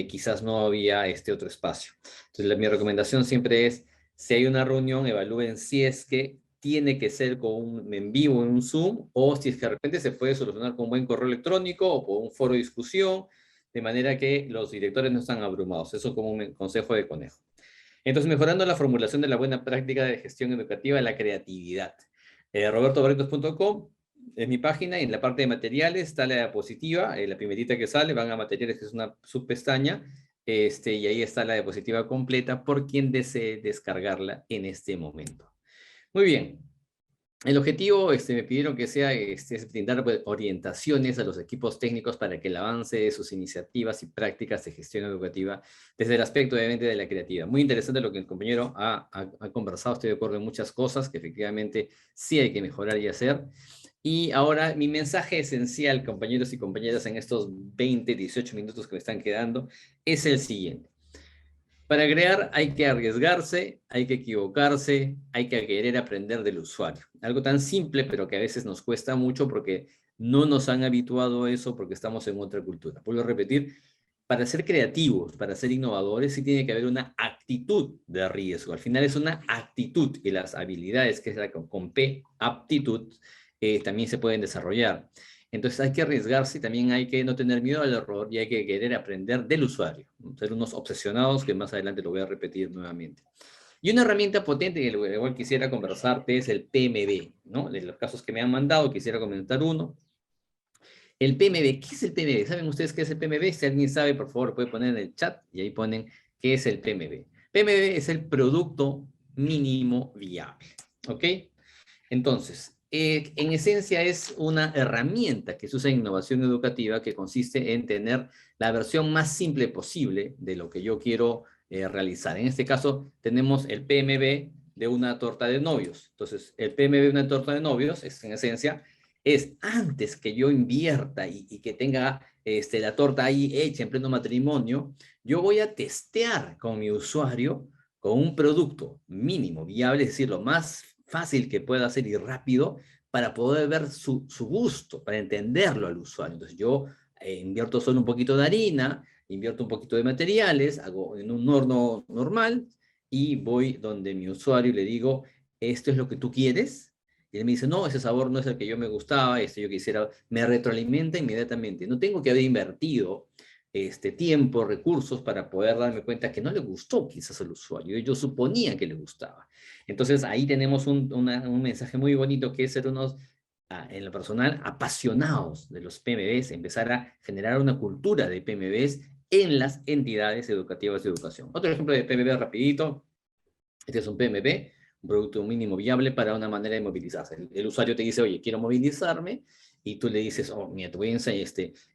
quizás no había otro espacio. Entonces mi recomendación siempre es, si hay una reunión, evalúen si es que tiene que ser en vivo, en un Zoom, o si es que de repente se puede solucionar con un buen correo electrónico o con un foro de discusión, de manera que los directores no están abrumados. Eso como un consejo de conejo. Entonces, mejorando la formulación de la buena práctica de gestión educativa, la creatividad. robertobarrientos.com es mi página y en la parte de materiales está la diapositiva, la primerita que sale, van a materiales, que es una subpestaña, y ahí está la diapositiva completa por quien desee descargarla en este momento. Muy bien. El objetivo, me pidieron que sea es brindar pues, orientaciones a los equipos técnicos para que el avance de sus iniciativas y prácticas de gestión educativa desde el aspecto, obviamente, de la creatividad. Muy interesante lo que el compañero ha conversado. Estoy de acuerdo en muchas cosas que efectivamente sí hay que mejorar y hacer. Y ahora mi mensaje esencial, compañeros y compañeras, en estos 20, 18 minutos que me están quedando, es el siguiente. Para crear hay que arriesgarse, hay que equivocarse, hay que querer aprender del usuario. Algo tan simple, pero que a veces nos cuesta mucho porque no nos han habituado a eso porque estamos en otra cultura. Vuelvo a repetir, para ser creativos, para ser innovadores, sí tiene que haber una actitud de riesgo. Al final es una actitud y las habilidades, que es la con P, aptitud, también se pueden desarrollar. Entonces hay que arriesgarse y también hay que no tener miedo al error y hay que querer aprender del usuario. Ser unos obsesionados, que más adelante lo voy a repetir nuevamente. Y una herramienta potente, que igual quisiera conversarte, es el PMB, ¿no? De los casos que me han mandado, quisiera comentar uno. El PMB, ¿qué es el PMB? ¿Saben ustedes qué es el PMB? Si alguien sabe, por favor, puede poner en el chat y ahí ponen qué es el PMB. PMB es el producto mínimo viable, ¿ok? Entonces, en esencia es una herramienta que se usa en innovación educativa que consiste en tener la versión más simple posible de lo que yo quiero realizar. En este caso, tenemos el PMB de una torta de novios. Entonces, el PMB de una torta de novios es, en esencia, es antes que yo invierta y que tenga la torta ahí hecha en pleno matrimonio, yo voy a testear con mi usuario con un producto mínimo viable, es decir, lo más fácil que pueda hacer y rápido para poder ver su gusto, para entenderlo al usuario. Entonces yo invierto solo un poquito de harina, invierto un poquito de materiales, hago en un horno normal y voy donde mi usuario y le digo, ¿esto es lo que tú quieres? Y él me dice, no, ese sabor no es el que yo me gustaba, yo quisiera, me retroalimenta inmediatamente. No tengo que haber invertido tiempo, recursos para poder darme cuenta que no le gustó quizás al usuario. Yo suponía que le gustaba. Entonces ahí tenemos un mensaje muy bonito que es ser unos, en lo personal, apasionados de los PMBs, empezar a generar una cultura de PMBs en las entidades educativas de educación. Otro ejemplo de PMB rapidito, este es un PMB, un producto mínimo viable para una manera de movilizarse. El usuario te dice, oye, quiero movilizarme, y tú le dices, oh, mira, te voy a enseñar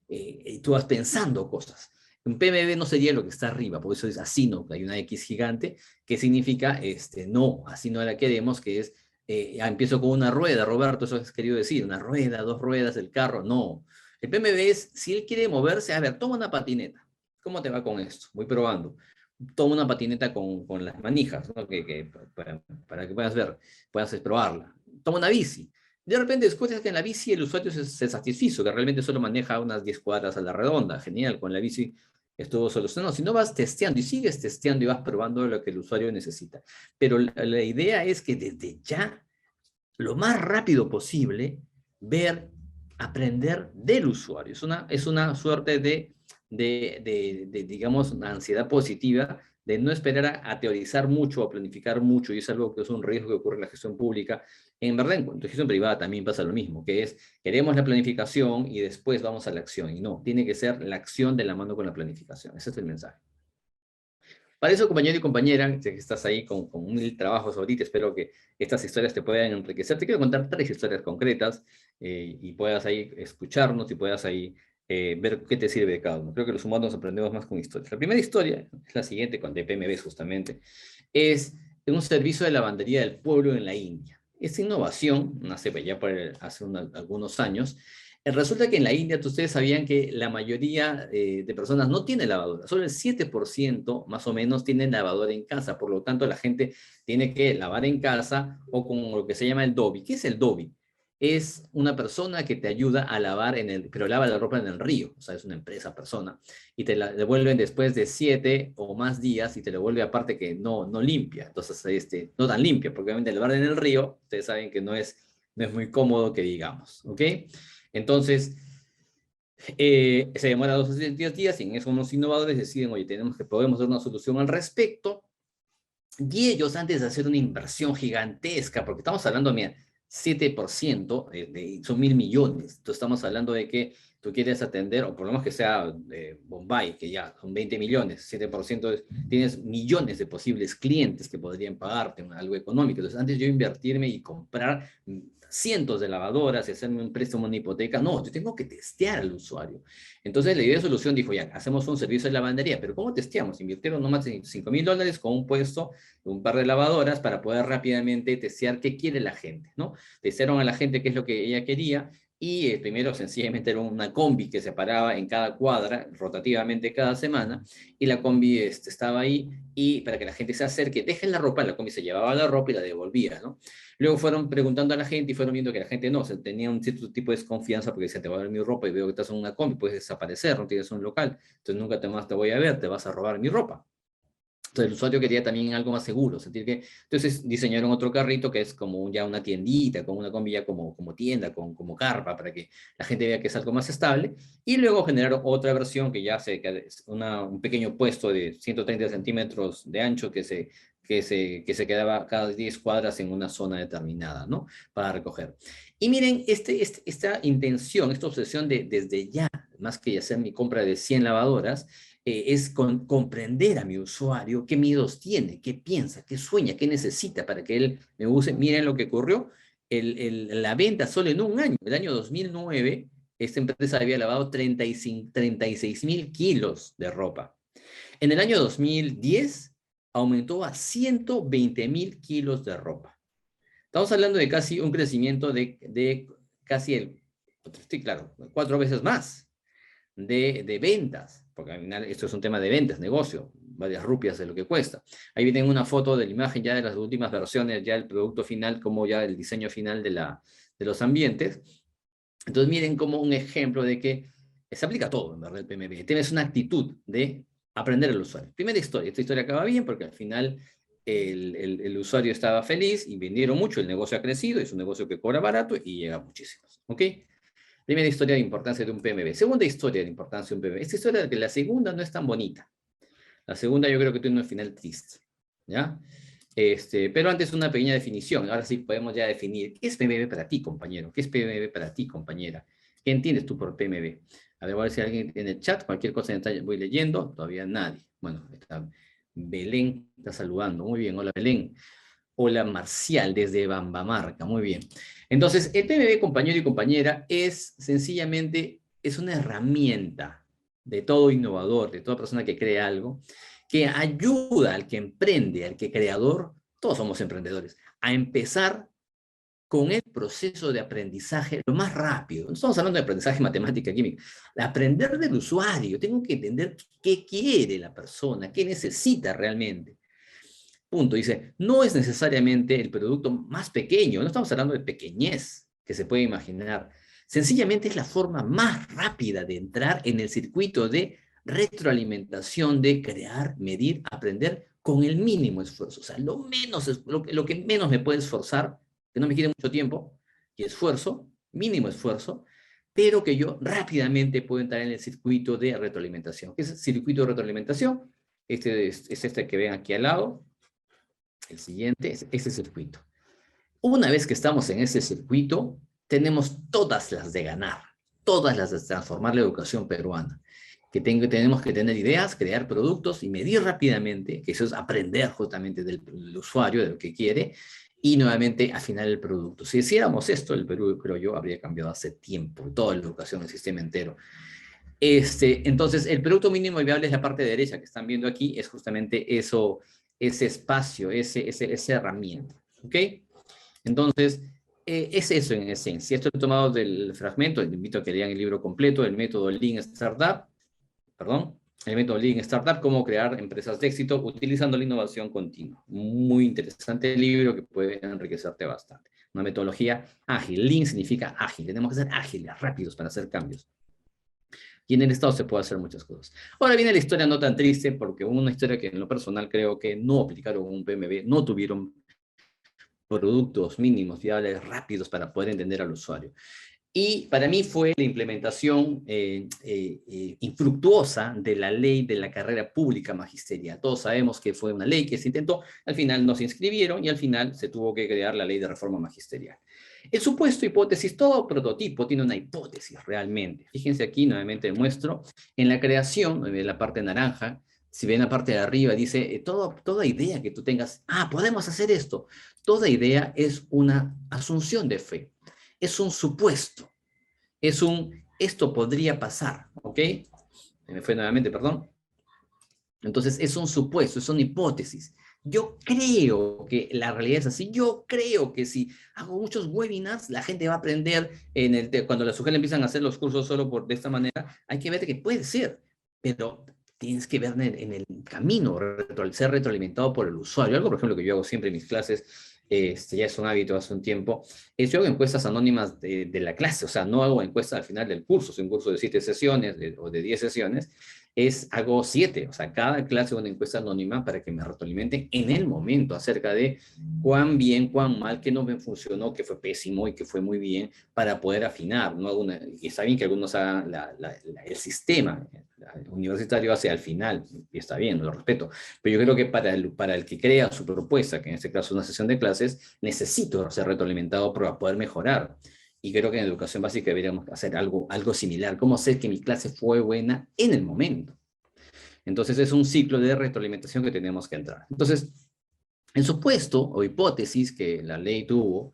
y tú vas pensando cosas. Un PMB no sería lo que está arriba, por eso es así, no, hay una X gigante, que significa, no, así no la queremos, que es, empiezo con una rueda, Roberto, eso has querido decir, una rueda, dos ruedas, el carro, no. El PMB es, si él quiere moverse, a ver, toma una patineta, ¿cómo te va con esto? Voy probando. Toma una patineta con las manijas, ¿no? Para que puedas ver, puedas probarla. Toma una bici. De repente escuchas que en la bici el usuario se satisfizo, que realmente solo maneja unas 10 cuadras a la redonda. Genial, con la bici estuvo solucionado. Si no, vas testeando y sigues testeando y vas probando lo que el usuario necesita. Pero la idea es que desde ya, lo más rápido posible, ver, aprender del usuario. Es una suerte digamos, una ansiedad positiva de no esperar a teorizar mucho, a planificar mucho, y es algo que es un riesgo que ocurre en la gestión pública. En verdad, en cuanto a gestión privada también pasa lo mismo, que es, queremos la planificación y después vamos a la acción, y no, tiene que ser la acción de la mano con la planificación. Ese es el mensaje. Para eso, compañero y compañera, que estás ahí con 1000 trabajos ahorita, espero que estas historias te puedan enriquecer. Te quiero contar 3 historias concretas y puedas ahí escucharnos y puedas ahí ver qué te sirve de cada uno. Creo que los humanos aprendemos más con historias. La primera historia es la siguiente, con DPMB justamente, es de un servicio de lavandería del pueblo en la India. Esta innovación nace ya hace algunos años. Resulta que en la India, ustedes sabían que la mayoría de personas no tiene lavadora, solo el 7% más o menos tienen lavadora en casa, por lo tanto la gente tiene que lavar en casa o con lo que se llama el dobi. ¿Qué es el dobi? Es una persona que te ayuda a lavar pero lava la ropa en el río, o sea, es una empresa, persona, y te la devuelven después de 7 o más días y te lo devuelve aparte que no limpia, entonces no tan limpia, porque obviamente lavar en el río, ustedes saben que no es muy cómodo que digamos, ¿ok? Entonces, se demora 2 o 10 días y en eso unos innovadores deciden, oye, podemos dar una solución al respecto. Y ellos, antes de hacer una inversión gigantesca, porque estamos hablando, mira, 7% son 1000 millones. Entonces estamos hablando de que tú quieres atender, o por lo menos que sea Bombay, que ya son 20 millones, 7% tienes millones de posibles clientes que podrían pagarte algo económico. Entonces, antes yo invertirme y comprar cientos de lavadoras y hacerme un préstamo, una hipoteca. No, yo tengo que testear al usuario. Entonces la idea de solución dijo, ya, hacemos un servicio de lavandería, pero ¿cómo testeamos? Invirtieron nomás $5.000 con un puesto, un par de lavadoras para poder rápidamente testear qué quiere la gente, ¿no? Testearon a la gente qué es lo que ella quería y primero sencillamente era una combi que se paraba en cada cuadra, rotativamente cada semana, y la combi estaba ahí y para que la gente se acerque, dejen la ropa, la combi se llevaba la ropa y la devolvía, ¿no? Luego fueron preguntando a la gente y fueron viendo que la gente no, tenía un cierto tipo de desconfianza porque decía, te voy a ver mi ropa y veo que estás en una combi, puedes desaparecer, no tienes un local, entonces nunca más te voy a ver, te vas a robar mi ropa. Entonces el usuario quería también algo más seguro, sentir que... Entonces diseñaron otro carrito que es como ya una tiendita, con una combi ya como tienda, como carpa, para que la gente vea que es algo más estable. Y luego generaron otra versión que ya es un pequeño puesto de 130 centímetros de ancho que se quedaba cada 10 cuadras en una zona determinada, ¿no? Para recoger. Y miren, esta intención, esta obsesión de desde ya, más que hacer mi compra de 100 lavadoras, es comprender a mi usuario qué miedos tiene, qué piensa, qué sueña, qué necesita para que él me use. Miren lo que ocurrió, la venta solo en un año, el año 2009, esta empresa había lavado 36.000 kilos de ropa. En el año 2010 aumentó a 120.000 kilos de ropa. Estamos hablando de casi un crecimiento de casi claro, 4 veces más de ventas, porque al final esto es un tema de ventas, negocio, varias rupias de lo que cuesta. Ahí vienen una foto de la imagen ya de las últimas versiones, ya el producto final, como ya el diseño final de los ambientes. Entonces miren como un ejemplo de que se aplica a todo, en verdad, el PMB. Tienes una actitud de aprender al usuario. Primera historia, esta historia acaba bien porque al final el usuario estaba feliz y vendieron mucho, el negocio ha crecido, es un negocio que cobra barato y llega a muchísimos, ¿ok? Primera historia de importancia de un PMB. Segunda historia de importancia de un PMB. Esta historia de que la segunda no es tan bonita. La segunda yo creo que tiene un final triste, ¿ya? Pero antes una pequeña definición. Ahora sí podemos ya definir. ¿Qué es PMB para ti, compañero? ¿Qué es PMB para ti, compañera? ¿Qué entiendes tú por PMB? A ver, voy a ver si alguien en el chat, cualquier cosa voy leyendo. Todavía nadie. Bueno, está Belén, está saludando. Muy bien, hola Belén. Hola Marcial, desde Bambamarca, muy bien. Entonces, el PMB, compañero y compañera, es sencillamente, es una herramienta de todo innovador, de toda persona que cree algo, que ayuda al que emprende, al que creador, todos somos emprendedores, a empezar con el proceso de aprendizaje lo más rápido. No estamos hablando de aprendizaje matemática, química, de aprender del usuario. Tengo que entender qué quiere la persona, qué necesita realmente. Punto. Dice, no es necesariamente el producto más pequeño, no estamos hablando de pequeñez que se puede imaginar. Sencillamente es la forma más rápida de entrar en el circuito de retroalimentación, de crear, medir, aprender con el mínimo esfuerzo. O sea, lo que menos me puede esforzar, que no me quiere mucho tiempo, y esfuerzo, mínimo esfuerzo, pero que yo rápidamente puedo entrar en el circuito de retroalimentación. ¿Qué es el circuito de retroalimentación? Es este que ven aquí al lado. El siguiente es ese circuito. Una vez que estamos en ese circuito, tenemos todas las de ganar, todas las de transformar la educación peruana. Tenemos que tener ideas, crear productos y medir rápidamente, que eso es aprender justamente del usuario, de lo que quiere, y nuevamente afinar el producto. Si hiciéramos esto, el Perú, creo yo, habría cambiado hace tiempo, toda la educación, el sistema entero. Entonces, el producto mínimo viable es la parte derecha que están viendo aquí, es justamente eso, ese espacio, esa herramienta, ¿ok? Entonces, es eso en esencia. Esto he tomado del fragmento, les invito a que lean el libro completo, el método Lean Startup, el método Lean Startup, cómo crear empresas de éxito utilizando la innovación continua. Muy interesante libro que puede enriquecerte bastante. Una metodología ágil. Lean significa ágil. Tenemos que ser ágiles, rápidos para hacer cambios. Y en el Estado se puede hacer muchas cosas. Ahora viene la historia no tan triste, porque una historia que en lo personal creo que no aplicaron un PMB, no tuvieron productos mínimos, viables, rápidos para poder entender al usuario. Y para mí fue la implementación infructuosa de la ley de la carrera pública magisterial. Todos sabemos que fue una ley que se intentó, al final no se inscribieron y al final se tuvo que crear la ley de reforma magisterial. El supuesto, hipótesis, todo prototipo tiene una hipótesis realmente. Fíjense aquí, nuevamente muestro, en la creación, de la parte naranja, si ven la parte de arriba, dice, toda idea que tú tengas, podemos hacer esto. Toda idea es una asunción de fe. es un supuesto, esto podría pasar, ¿ok? Me fue nuevamente, perdón. Entonces, es un supuesto, es una hipótesis. Yo creo que la realidad es así. Yo creo que si hago muchos webinars, la gente va a aprender cuando las mujeres empiezan a hacer los cursos solo de esta manera. Hay que ver que puede ser, pero tienes que ver en el camino, ser retroalimentado por el usuario. Algo, por ejemplo, que yo hago siempre en mis clases, ya es un hábito hace un tiempo, es yo hago encuestas anónimas de la clase. O sea, no hago encuestas al final del curso, es un curso de 7 sesiones o de 10 sesiones, hago 7, o sea, cada clase una encuesta anónima para que me retroalimenten en el momento acerca de cuán bien, cuán mal, qué no me funcionó, qué fue pésimo y qué fue muy bien, para poder afinar, ¿no? Y está bien que algunos hagan el sistema universitario hacia el final, y está bien, lo respeto, pero yo creo que para el que crea su propuesta, que en este caso es una sesión de clases, necesito ser retroalimentado para poder mejorar. Y creo que en educación básica deberíamos hacer algo similar. ¿Cómo sé que mi clase fue buena en el momento? Entonces es un ciclo de retroalimentación que tenemos que entrar. Entonces, el supuesto o hipótesis que la ley tuvo,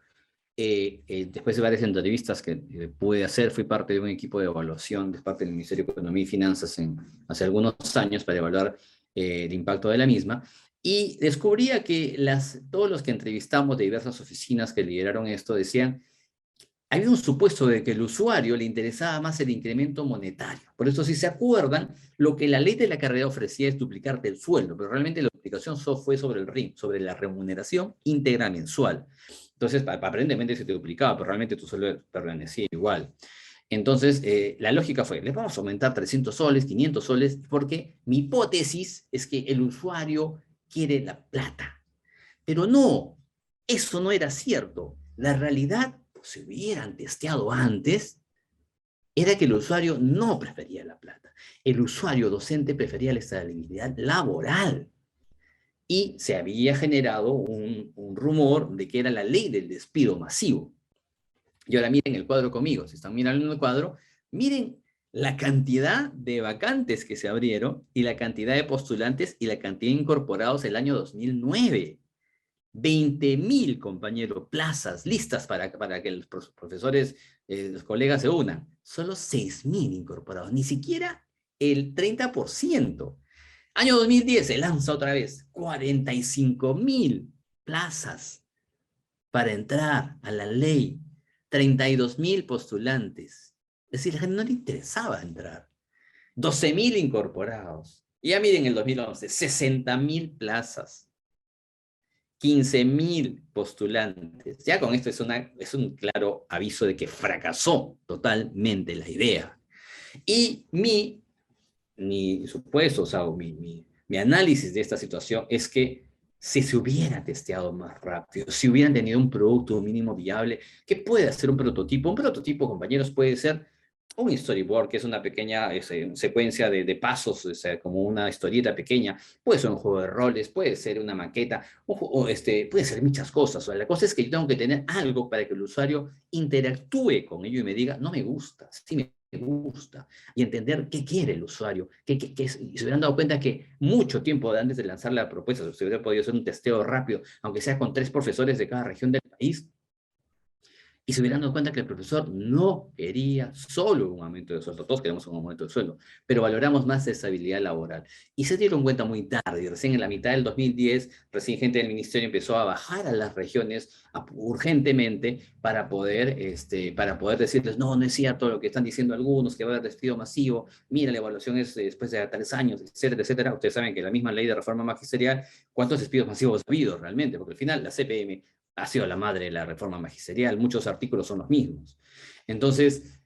después de varias entrevistas que pude hacer, fui parte de un equipo de evaluación de parte del Ministerio de Economía y Finanzas hace algunos años para evaluar el impacto de la misma, y descubría que todos los que entrevistamos de diversas oficinas que lideraron esto decían: había un supuesto de que al usuario le interesaba más el incremento monetario. Por eso, si se acuerdan, lo que la ley de la carrera ofrecía es duplicarte el sueldo, pero realmente la duplicación fue sobre el RIM, sobre la remuneración íntegra mensual. Entonces, aparentemente se te duplicaba, pero realmente tu sueldo permanecía igual. Entonces, la lógica fue: les vamos a aumentar 300 soles, 500 soles, porque mi hipótesis es que el usuario quiere la plata. Pero no, eso no era cierto. La realidad, si hubieran testeado antes, era que el usuario no prefería la plata. El usuario docente prefería la estabilidad laboral. Y se había generado un rumor de que era la ley del despido masivo. Y ahora miren el cuadro conmigo. Si están mirando el cuadro, miren la cantidad de vacantes que se abrieron y la cantidad de postulantes y la cantidad de incorporados el año 2009. 20.000, compañeros, plazas listas para que los profesores, los colegas se unan. Solo 6.000 incorporados, ni siquiera el 30%. Año 2010 se lanza otra vez 45.000 plazas para entrar a la ley, 32.000 postulantes. Es decir, a la gente no le interesaba entrar. 12.000 incorporados. Y ya miren el 2011, 60.000 plazas. 15.000 postulantes. Ya con esto es un claro aviso de que fracasó totalmente la idea. Y mi supuesto, o sea, mi análisis de esta situación es que si se hubiera testeado más rápido, si hubieran tenido un producto mínimo viable, ¿qué puede hacer un prototipo? Un prototipo, compañeros, puede ser un storyboard, que es una pequeña secuencia de pasos, como una historieta pequeña. Puede ser un juego de roles, puede ser una maqueta, puede ser muchas cosas. O sea, la cosa es que yo tengo que tener algo para que el usuario interactúe con ello y me diga: no me gusta, sí me gusta, y entender qué quiere el usuario, y se hubieran dado cuenta que mucho tiempo antes de lanzar la propuesta se hubiera podido hacer un testeo rápido, aunque sea con 3 profesores de cada región del país, y se hubieran dado cuenta que el profesor no quería solo un aumento de sueldo. Todos queremos un aumento de sueldo, pero valoramos más esa estabilidad laboral. Y se dieron cuenta muy tarde, recién en la mitad del 2010, recién gente del ministerio empezó a bajar a las regiones urgentemente para poder decirles: no, no es cierto lo que están diciendo algunos, que va a haber despido masivo, mira, la evaluación es después de 3 años, etcétera, etcétera. Ustedes saben que la misma ley de reforma magisterial, ¿cuántos despidos masivos ha habido realmente? Porque al final la CPM ha sido la madre de la reforma magisterial, muchos artículos son los mismos. Entonces,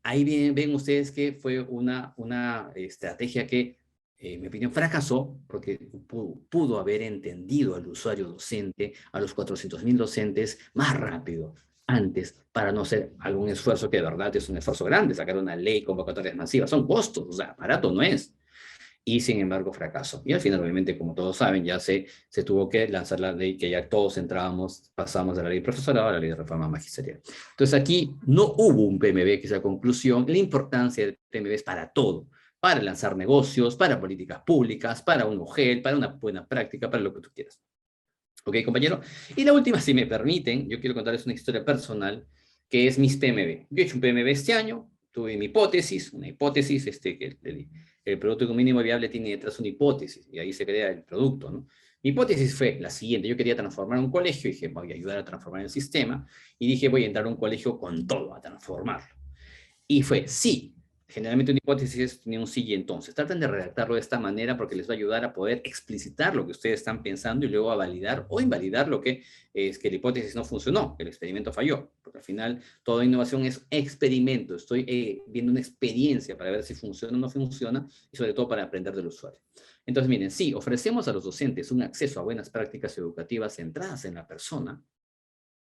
ahí ven ustedes que fue una estrategia que, en mi opinión, fracasó, porque pudo haber entendido al usuario docente, a los 400.000 docentes, más rápido, antes, para no hacer algún esfuerzo que de verdad es un esfuerzo grande. Sacar una ley, convocatorias masivas, son costos, o sea, barato no es. Y sin embargo fracasó. Y al final, obviamente, como todos saben, ya se tuvo que lanzar la ley que ya todos pasamos de la ley de profesorado a la ley de reforma magisterial. Entonces aquí no hubo un PMB, que es la conclusión. La importancia del PMB es para todo: para lanzar negocios, para políticas públicas, para un UGEL, para una buena práctica, para lo que tú quieras. ¿Ok, compañero? Y la última, si me permiten, yo quiero contarles una historia personal. que es mis PMB. Yo he hecho un PMB este año, tuve mi hipótesis, una hipótesis, que el producto mínimo viable tiene detrás una hipótesis, y ahí se crea el producto, ¿no? Mi hipótesis fue la siguiente: yo quería transformar un colegio, y dije, voy a ayudar a transformar el sistema, y dije, voy a entrar a un colegio con todo, a transformarlo. Y fue sí. Generalmente una hipótesis tiene un sí y entonces. Traten de redactarlo de esta manera porque les va a ayudar a poder explicitar lo que ustedes están pensando y luego a validar o invalidar lo que es que la hipótesis no funcionó, que el experimento falló. Porque al final toda innovación es experimento. Estoy viendo una experiencia para ver si funciona o no funciona y sobre todo para aprender del usuario. Entonces, miren, sí, ofrecemos a los docentes un acceso a buenas prácticas educativas centradas en la persona,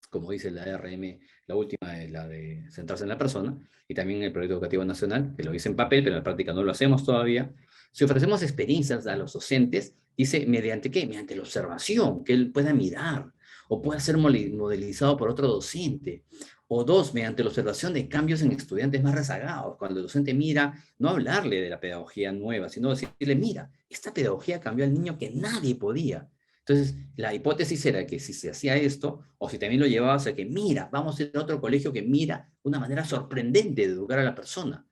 como dice la ARM, la última, la de centrarse en la persona, y también el Proyecto Educativo Nacional, que lo dice en papel, pero en la práctica no lo hacemos todavía. Si ofrecemos experiencias a los docentes, dice, ¿mediante qué? Mediante la observación, que él pueda mirar, o pueda ser modelizado por otro docente. O dos, mediante la observación de cambios en estudiantes más rezagados. Cuando el docente mira, no hablarle de la pedagogía nueva, sino decirle, mira, esta pedagogía cambió al niño que nadie podía. Entonces, la hipótesis era que si se hacía esto, o si también lo llevabas a que, mira, vamos a ir a otro colegio que mira una manera sorprendente de educar a la persona.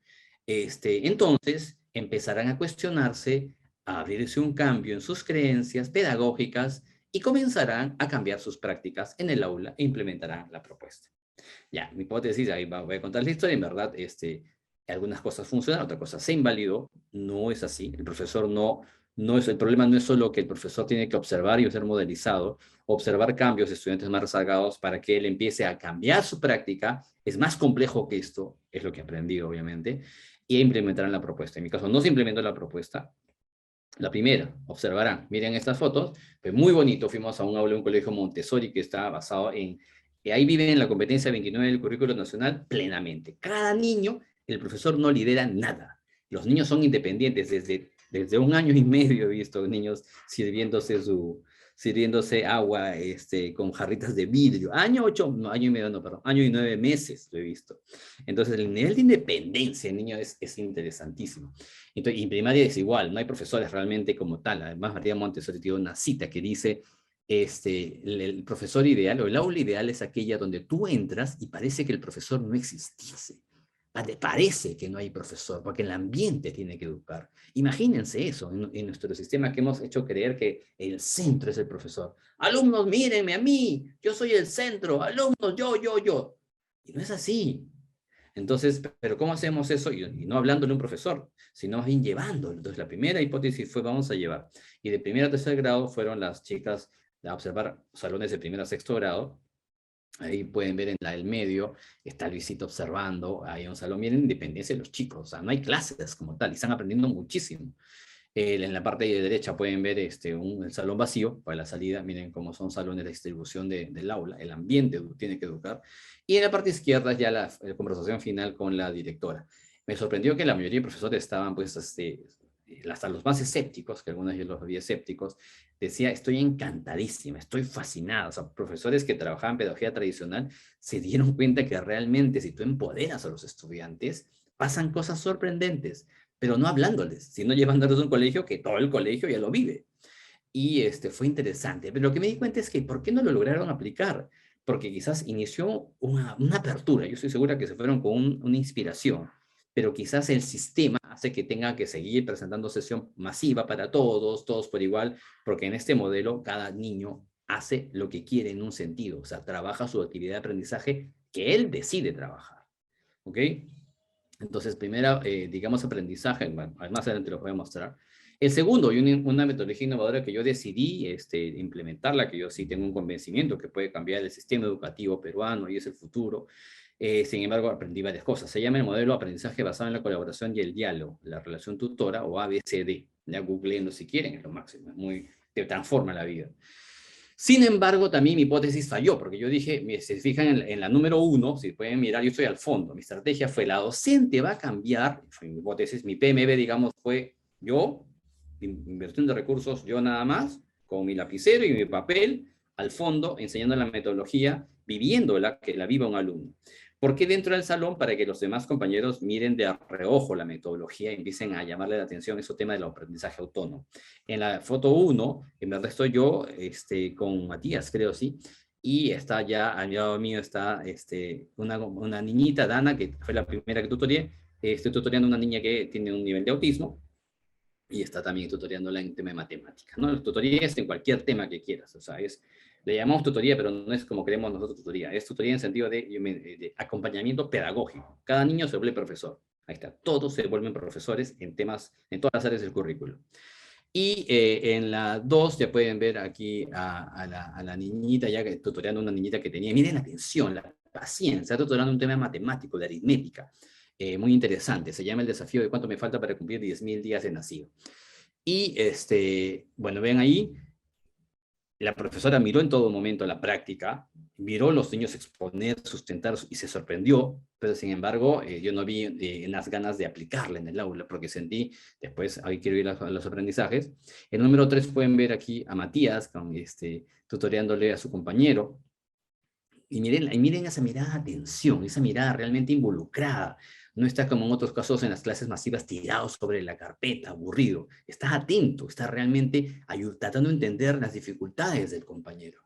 Entonces, empezarán a cuestionarse, a abrirse un cambio en sus creencias pedagógicas y comenzarán a cambiar sus prácticas en el aula e implementarán la propuesta. Ya, mi hipótesis, ahí voy a contar la historia, en verdad, algunas cosas funcionan, otras cosas se invalidó, no es así, el profesor el problema no es solo que el profesor tiene que observar y ser modelizado, observar cambios de estudiantes más rezagados para que él empiece a cambiar su práctica, es más complejo que esto, es lo que aprendí obviamente, y implementarán la propuesta. En mi caso no se implementó la propuesta. La primera, observarán, miren estas fotos, fue muy bonito, fuimos a un aula de un colegio Montessori que está basado en, ahí viven en la competencia 29 del currículo nacional plenamente. Cada niño, el profesor no lidera nada. Los niños son independientes, desde 1 año y medio he visto niños sirviéndose agua con jarritas de vidrio. Año y medio, no, perdón, año y 9 meses lo he visto. Entonces el nivel de independencia del niño es interesantísimo. Entonces, y en primaria es igual, no hay profesores realmente como tal. Además, María Montessori tiene una cita que dice, el profesor ideal o el aula ideal es aquella donde tú entras y parece que el profesor no existiese. Te parece que no hay profesor, porque el ambiente tiene que educar. Imagínense eso en nuestro sistema que hemos hecho creer que el centro es el profesor. Alumnos, mírenme a mí, yo soy el centro, alumnos, yo. Y no es así. Entonces, pero ¿cómo hacemos eso? Y no hablándole a un profesor, sino más bien llevándolo. Entonces, la primera hipótesis fue, vamos a llevar. Y de primero a tercer grado fueron las chicas a observar salones de primero a sexto grado. Ahí pueden ver en la del medio, está Luisito observando, hay un salón, miren, independencia de los chicos, o sea, no hay clases como tal, y están aprendiendo muchísimo. En la parte de derecha pueden ver el salón vacío para la salida, miren cómo son salones de distribución del aula, el ambiente tiene que educar. Y en la parte izquierda ya la conversación final con la directora. Me sorprendió que la mayoría de profesores estaban, pues, hasta los más escépticos, que algunos yo los vi escépticos, decía, estoy encantadísima, estoy fascinada. O sea, profesores que trabajaban en pedagogía tradicional se dieron cuenta que realmente si tú empoderas a los estudiantes, pasan cosas sorprendentes, pero no hablándoles, sino llevándolos a un colegio que todo el colegio ya lo vive. Y fue interesante. Pero lo que me di cuenta es que, ¿por qué no lo lograron aplicar? Porque quizás inició una apertura. Yo estoy segura que se fueron con una inspiración, pero quizás el sistema hace que tenga que seguir presentando sesión masiva para todos por igual, porque en este modelo cada niño hace lo que quiere en un sentido, o sea, trabaja su actividad de aprendizaje que él decide trabajar. ¿Ok? Entonces, primera, digamos, aprendizaje, bueno, más adelante lo voy a mostrar. El segundo, y una metodología innovadora que yo decidí implementarla, que yo sí tengo un convencimiento que puede cambiar el sistema educativo peruano y es el futuro. Sin embargo, aprendí varias cosas. Se llama el modelo de aprendizaje basado en la colaboración y el diálogo, la relación tutora o ABCD. Ya googleando si quieren, es lo máximo, te transforma la vida. Sin embargo, también mi hipótesis falló, porque yo dije, si se fijan en la número 1, si pueden mirar, yo estoy al fondo. Mi estrategia fue, la docente va a cambiar, fue mi hipótesis, mi PMB, digamos, fue yo, inversión de recursos, yo nada más, con mi lapicero y mi papel, al fondo, enseñando la metodología, viviéndola, que la viva un alumno. ¿Por qué dentro del salón? Para que los demás compañeros miren de reojo la metodología y empiecen a llamarle la atención ese tema del aprendizaje autónomo. En la foto 1, en verdad estoy yo con Matías, creo, sí, Y está ya, al lado mío está una niñita, Dana, que fue la primera que tutorié. Estoy tutoriando a una niña que tiene un nivel de autismo y está también tutoriándola en tema de matemáticas, ¿no? Los tutorías en cualquier tema que quieras, o sea, le llamamos tutoría, pero no es como queremos nosotros tutoría, es tutoría en sentido de acompañamiento pedagógico. Cada niño se vuelve profesor, ahí está, todos se vuelven profesores en temas, en todas las áreas del currículo. Y en la 2 ya pueden ver aquí a la niñita, ya que tutoreando a una niñita que tenía, miren la atención, la paciencia, está tutoreando un tema matemático, de aritmética, muy interesante, se llama el desafío de cuánto me falta para cumplir 10.000 días de nacido. Y bueno, ven ahí, la profesora miró en todo momento la práctica, miró a los niños exponer, sustentar y se sorprendió, pero sin embargo yo no vi las ganas de aplicarla en el aula, porque sentí, después ahí quiero ir a los aprendizajes. El número 3 pueden ver aquí a Matías, tutoreándole a su compañero, y miren esa mirada de atención, esa mirada realmente involucrada. No está como en otros casos en las clases masivas tirado sobre la carpeta, aburrido. Está atento, está realmente tratando de entender las dificultades del compañero.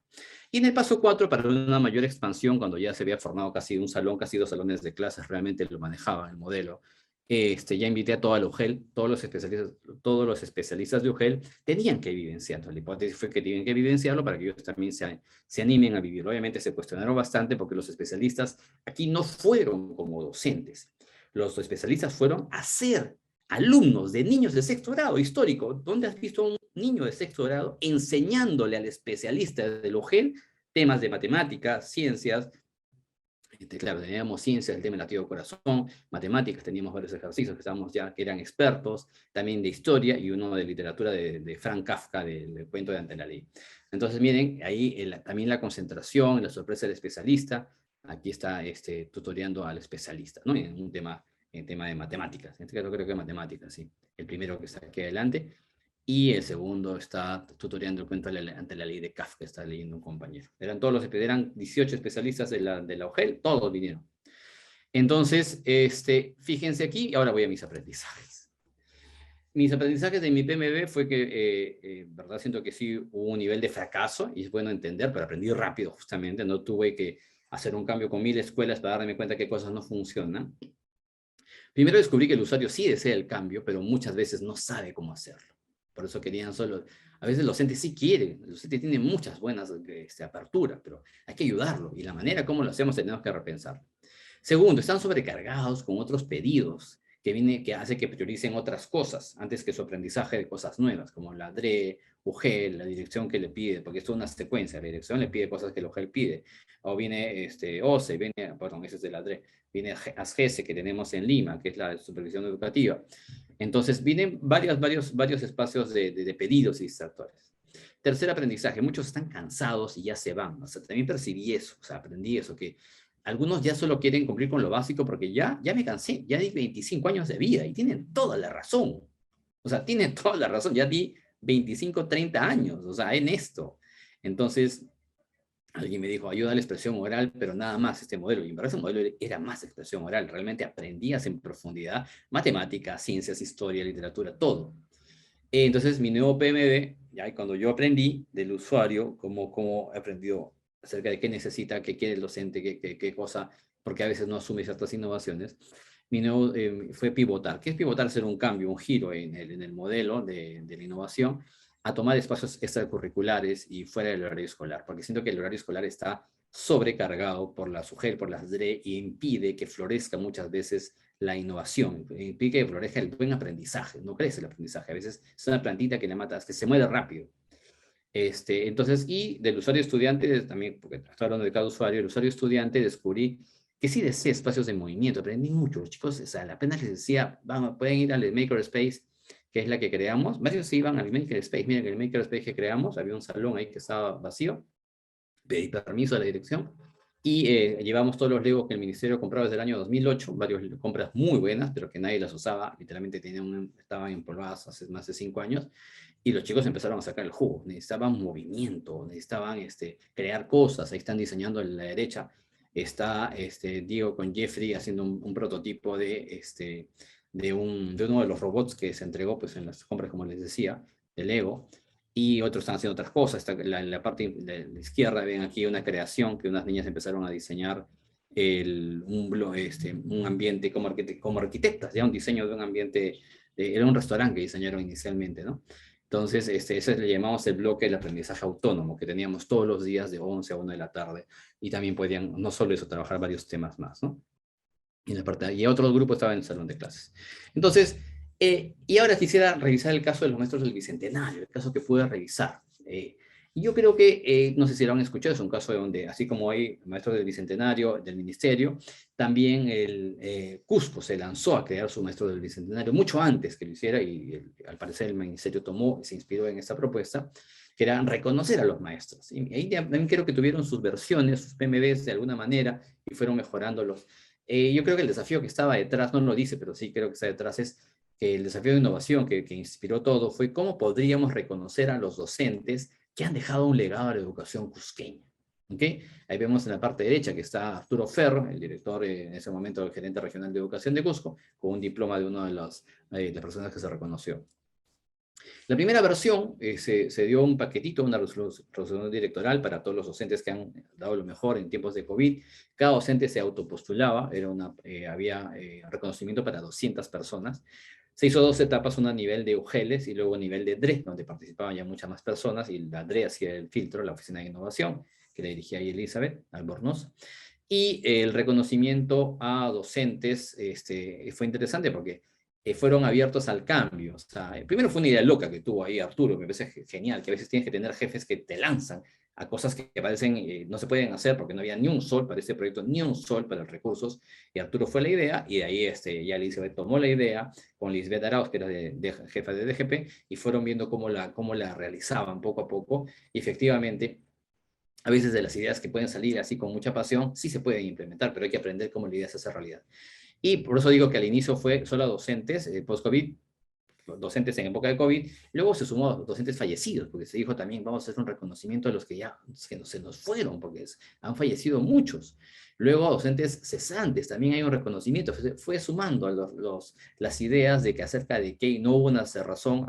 Y en el paso 4, para una mayor expansión, cuando ya se había formado casi un salón, casi 2 salones de clases, realmente lo manejaba el modelo. Ya invité a toda la UGEL, todos los especialistas de UGEL tenían que vivenciarlo. La hipótesis fue que tienen que vivenciarlo para que ellos también se animen a vivirlo. Obviamente se cuestionaron bastante porque los especialistas aquí no fueron como docentes. Los especialistas fueron a ser alumnos de niños de sexto grado histórico. ¿Dónde has visto a un niño de sexto grado enseñándole al especialista del UGEL temas de matemáticas, ciencias? Claro, teníamos ciencias, el tema del latido corazón, matemáticas, teníamos varios ejercicios que eran expertos, también de historia y uno de literatura de Frank Kafka, del cuento de Ante la Ley. Entonces, miren, ahí también la concentración, la sorpresa del especialista, aquí está tutoreando al especialista, ¿no? En tema de matemáticas, en este caso creo que matemáticas, sí, el primero que está aquí adelante. Y el segundo está tutoreando el cuento ante la ley de Kafka, está leyendo un compañero. Eran 18 especialistas de la UGEL, todos vinieron. Entonces, fíjense aquí, y ahora voy a mis aprendizajes. Mis aprendizajes de mi PMB fue que, verdad, siento que sí hubo un nivel de fracaso, y es bueno entender, pero aprendí rápido justamente, no tuve que hacer un cambio con 1000 escuelas para darme cuenta que cosas no funcionan. Primero descubrí que el usuario sí desea el cambio, pero muchas veces no sabe cómo hacerlo. Por eso querían solo... A veces los docentes sí quieren, el docente tiene muchas buenas aperturas, pero hay que ayudarlo. Y la manera como lo hacemos tenemos que repensar. Segundo, están sobrecargados con otros pedidos que hace que prioricen otras cosas antes que su aprendizaje de cosas nuevas, como la DRE, UGEL, la dirección que le pide, porque esto es una secuencia, la dirección le pide cosas que el UGEL pide, o viene OCE, perdón, ese es de la DRE, viene ASGESE que tenemos en Lima, que es la supervisión educativa. Entonces, vienen varios espacios de pedidos y distractores. Tercer aprendizaje, muchos están cansados y ya se van. O sea, también percibí eso, o sea, aprendí eso, que algunos ya solo quieren cumplir con lo básico porque ya me cansé, ya di 25 años de vida y tienen toda la razón. O sea, tienen toda la razón, ya di 25, 30 años, o sea, en esto. Entonces, alguien me dijo, ayuda a la expresión oral, pero nada más este modelo. Y en verdad ese modelo era más expresión oral. Realmente aprendías en profundidad matemáticas, ciencias, historia, literatura, todo. Entonces mi nuevo PMD, ya cuando yo aprendí del usuario, cómo aprendió acerca de qué necesita, qué quiere el docente, qué cosa, porque a veces no asume ciertas innovaciones, mi nuevo fue pivotar. ¿Qué es pivotar? Hacer un cambio, un giro en el modelo de la innovación a tomar espacios extracurriculares y fuera del horario escolar, porque siento que el horario escolar está sobrecargado por la SUGEL, por las DRE, y impide que florezca muchas veces la innovación, impide que florezca el buen aprendizaje, no crece el aprendizaje, a veces es una plantita que le matas, que se mueve rápido. Entonces, y del usuario estudiante, también, porque estoy hablando de cada usuario, el usuario estudiante descubrí que sí desea espacios de movimiento, aprendí mucho, los chicos, o sea, apenas les decía, pueden ir al Makerspace, que es la que creamos, varios se iban al Makerspace, miren que el Makerspace que creamos, había un salón ahí que estaba vacío, pedí permiso a la dirección, y llevamos todos los Legos que el ministerio compraba desde el año 2008, varias compras muy buenas, pero que nadie las usaba, literalmente estaban empolvadas hace más de 5 años, y los chicos empezaron a sacar el jugo, necesitaban movimiento, necesitaban crear cosas, ahí están diseñando en la derecha, está Diego con Jeffrey haciendo un prototipo de uno de los robots que se entregó pues, en las compras, como les decía, de Lego. y otros están haciendo otras cosas. En la parte de la izquierda ven aquí una creación que unas niñas empezaron a diseñar un ambiente como arquitectas, ya un diseño de un ambiente, era un restaurante que diseñaron inicialmente, ¿no? Entonces, ese le llamamos el bloque del aprendizaje autónomo, que teníamos todos los días de 11 a 1 de la tarde, y también podían, no solo eso, trabajar varios temas más, ¿no? Y otro grupo estaba en el salón de clases. Entonces, y ahora quisiera revisar el caso de los maestros del Bicentenario, el caso que pude revisar. Y yo creo que, no sé si lo han escuchado, es un caso donde, así como hay maestros del Bicentenario, del Ministerio, también el Cusco se lanzó a crear su maestro del Bicentenario mucho antes que lo hiciera, y al parecer el Ministerio tomó y se inspiró en esta propuesta, que era reconocer a los maestros. Y ahí también creo que tuvieron sus versiones, sus PMBs de alguna manera, y fueron mejorándolos. Yo creo que el desafío que estaba detrás, no lo dice, pero sí creo que está detrás, es que el desafío de innovación que inspiró todo fue cómo podríamos reconocer a los docentes que han dejado un legado a la educación cusqueña. ¿Okay? Ahí vemos en la parte derecha que está Arturo Ferro, el director en ese momento del gerente regional de educación de Cusco, con un diploma de una de las personas que se reconoció. La primera versión se dio un paquetito, una resolución directoral para todos los docentes que han dado lo mejor en tiempos de COVID. Cada docente se autopostulaba, había reconocimiento para 200 personas. Se hizo 2 etapas, una a nivel de UGELES y luego a nivel de DRE, donde participaban ya muchas más personas, y la DRE hacía el filtro, la Oficina de Innovación, que la dirigía ahí Elizabeth Albornoz. Y el reconocimiento a docentes fue interesante porque fueron abiertos al cambio. O sea, primero fue una idea loca que tuvo ahí Arturo, me parece genial, que a veces tienes que tener jefes que te lanzan a cosas que parecen no se pueden hacer porque no había ni un sol para este proyecto, ni un sol para los recursos, y Arturo fue la idea, y de ahí ya Elizabeth tomó la idea con Lisbeth Arauz, que era jefa de DGP, y fueron viendo cómo la realizaban poco a poco, y efectivamente, a veces de las ideas que pueden salir así con mucha pasión, sí se pueden implementar, pero hay que aprender cómo la idea se hace realidad. Y por eso digo que al inicio fue solo a docentes, post-COVID, docentes en época de COVID, luego se sumó a docentes fallecidos, porque se dijo también, vamos a hacer un reconocimiento de los que ya se nos fueron, porque han fallecido muchos. Luego a docentes cesantes, también hay un reconocimiento, fue sumando a las ideas de que acerca de que no hubo una cerrazón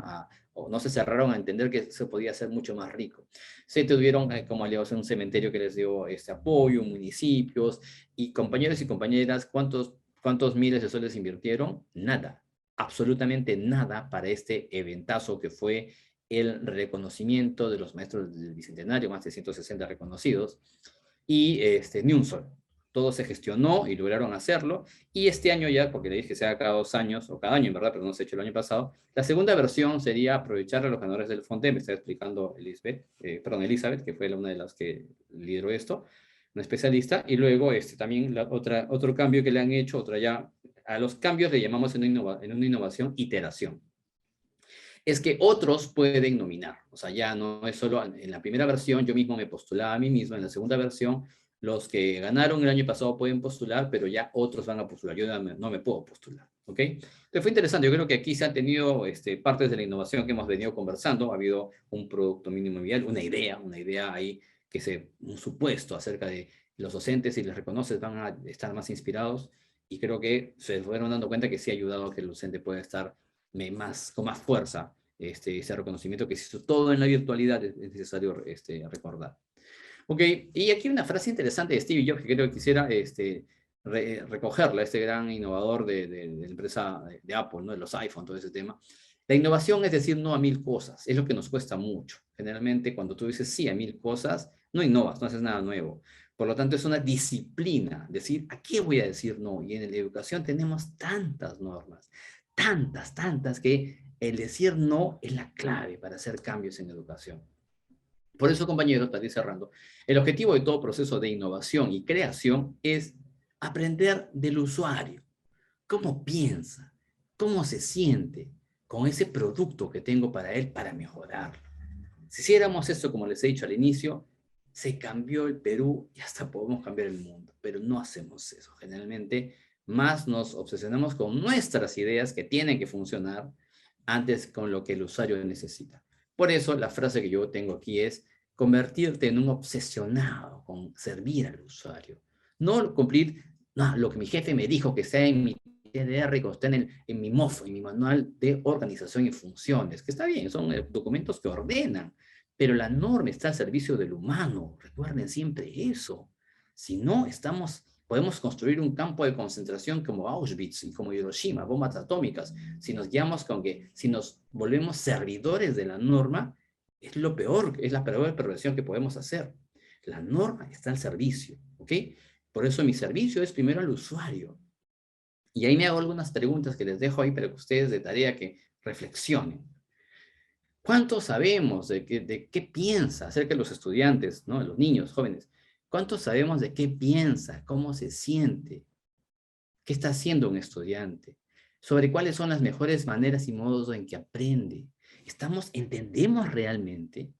o no se cerraron a entender que se podía hacer mucho más rico. Se tuvieron como aliados en un cementerio que les dio este apoyo, municipios, y compañeros y compañeras, ¿cuántos miles de soles invirtieron? Nada, absolutamente nada para este eventazo que fue el reconocimiento de los maestros del Bicentenario, más de 160 reconocidos, y ni un sol. Todo se gestionó y lograron hacerlo, y este año ya, porque le dije que sea cada 2 años, o cada año en verdad, pero no se ha hecho el año pasado, la segunda versión sería aprovechar a los ganadores del FONDE, me está explicando Elizabeth, que fue una de las que lideró esto, una especialista, y luego también otro cambio que le han hecho, a los cambios le llamamos en una innovación iteración. Es que otros pueden nominar, o sea, ya no es solo en la primera versión, yo mismo me postulaba a mí mismo, en la segunda versión, los que ganaron el año pasado pueden postular, pero ya otros van a postular, yo no me puedo postular, ¿ok? Entonces fue interesante, yo creo que aquí se han tenido partes de la innovación que hemos venido conversando, ha habido un producto mínimo vial, una idea ahí, un supuesto acerca de los docentes, si les reconoces, van a estar más inspirados, y creo que se fueron dando cuenta que sí ha ayudado a que el docente pueda estar con más fuerza, ese reconocimiento que se hizo todo en la virtualidad, es necesario recordar. Ok, y aquí una frase interesante de Steve Jobs que creo que quisiera recogerla, este gran innovador de la empresa de Apple, ¿no? De los iPhone, todo ese tema. La innovación es decir no a 1000 cosas, es lo que nos cuesta mucho. Generalmente cuando tú dices sí a 1000 cosas, no innovas, no haces nada nuevo. Por lo tanto, es una disciplina, decir, ¿a qué voy a decir no? Y en la educación tenemos tantas normas, tantas, que el decir no es la clave para hacer cambios en educación. Por eso, compañeros, para ir cerrando, el objetivo de todo proceso de innovación y creación es aprender del usuario. ¿Cómo piensa? ¿Cómo se siente con ese producto que tengo para él para mejorar? Si hiciéramos esto, como les he dicho al inicio, se cambió el Perú y hasta podemos cambiar el mundo, pero no hacemos eso. Generalmente más nos obsesionamos con nuestras ideas que tienen que funcionar antes con lo que el usuario necesita. Por eso la frase que yo tengo aquí es convertirte en un obsesionado con servir al usuario. No cumplir lo que mi jefe me dijo que sea en mi IDR está en mi MOF, en mi Manual de Organización y Funciones, que está bien, son documentos que ordenan, pero la norma está al servicio del humano. Recuerden siempre eso. Si no, podemos construir un campo de concentración como Auschwitz y como Hiroshima, bombas atómicas. Si nos guiamos con que, si nos volvemos servidores de la norma, es lo peor, es la peor perversión que podemos hacer. La norma está al servicio, ¿ok? Por eso mi servicio es primero al usuario. Y ahí me hago algunas preguntas que les dejo ahí para que ustedes de tarea que reflexionen. ¿Cuánto sabemos de qué piensa acerca de los estudiantes, ¿no? Los niños, jóvenes? ¿Cuánto sabemos de qué piensa, cómo se siente? ¿Qué está haciendo un estudiante? Sobre cuáles son las mejores maneras y modos en que aprende. ¿Entendemos realmente?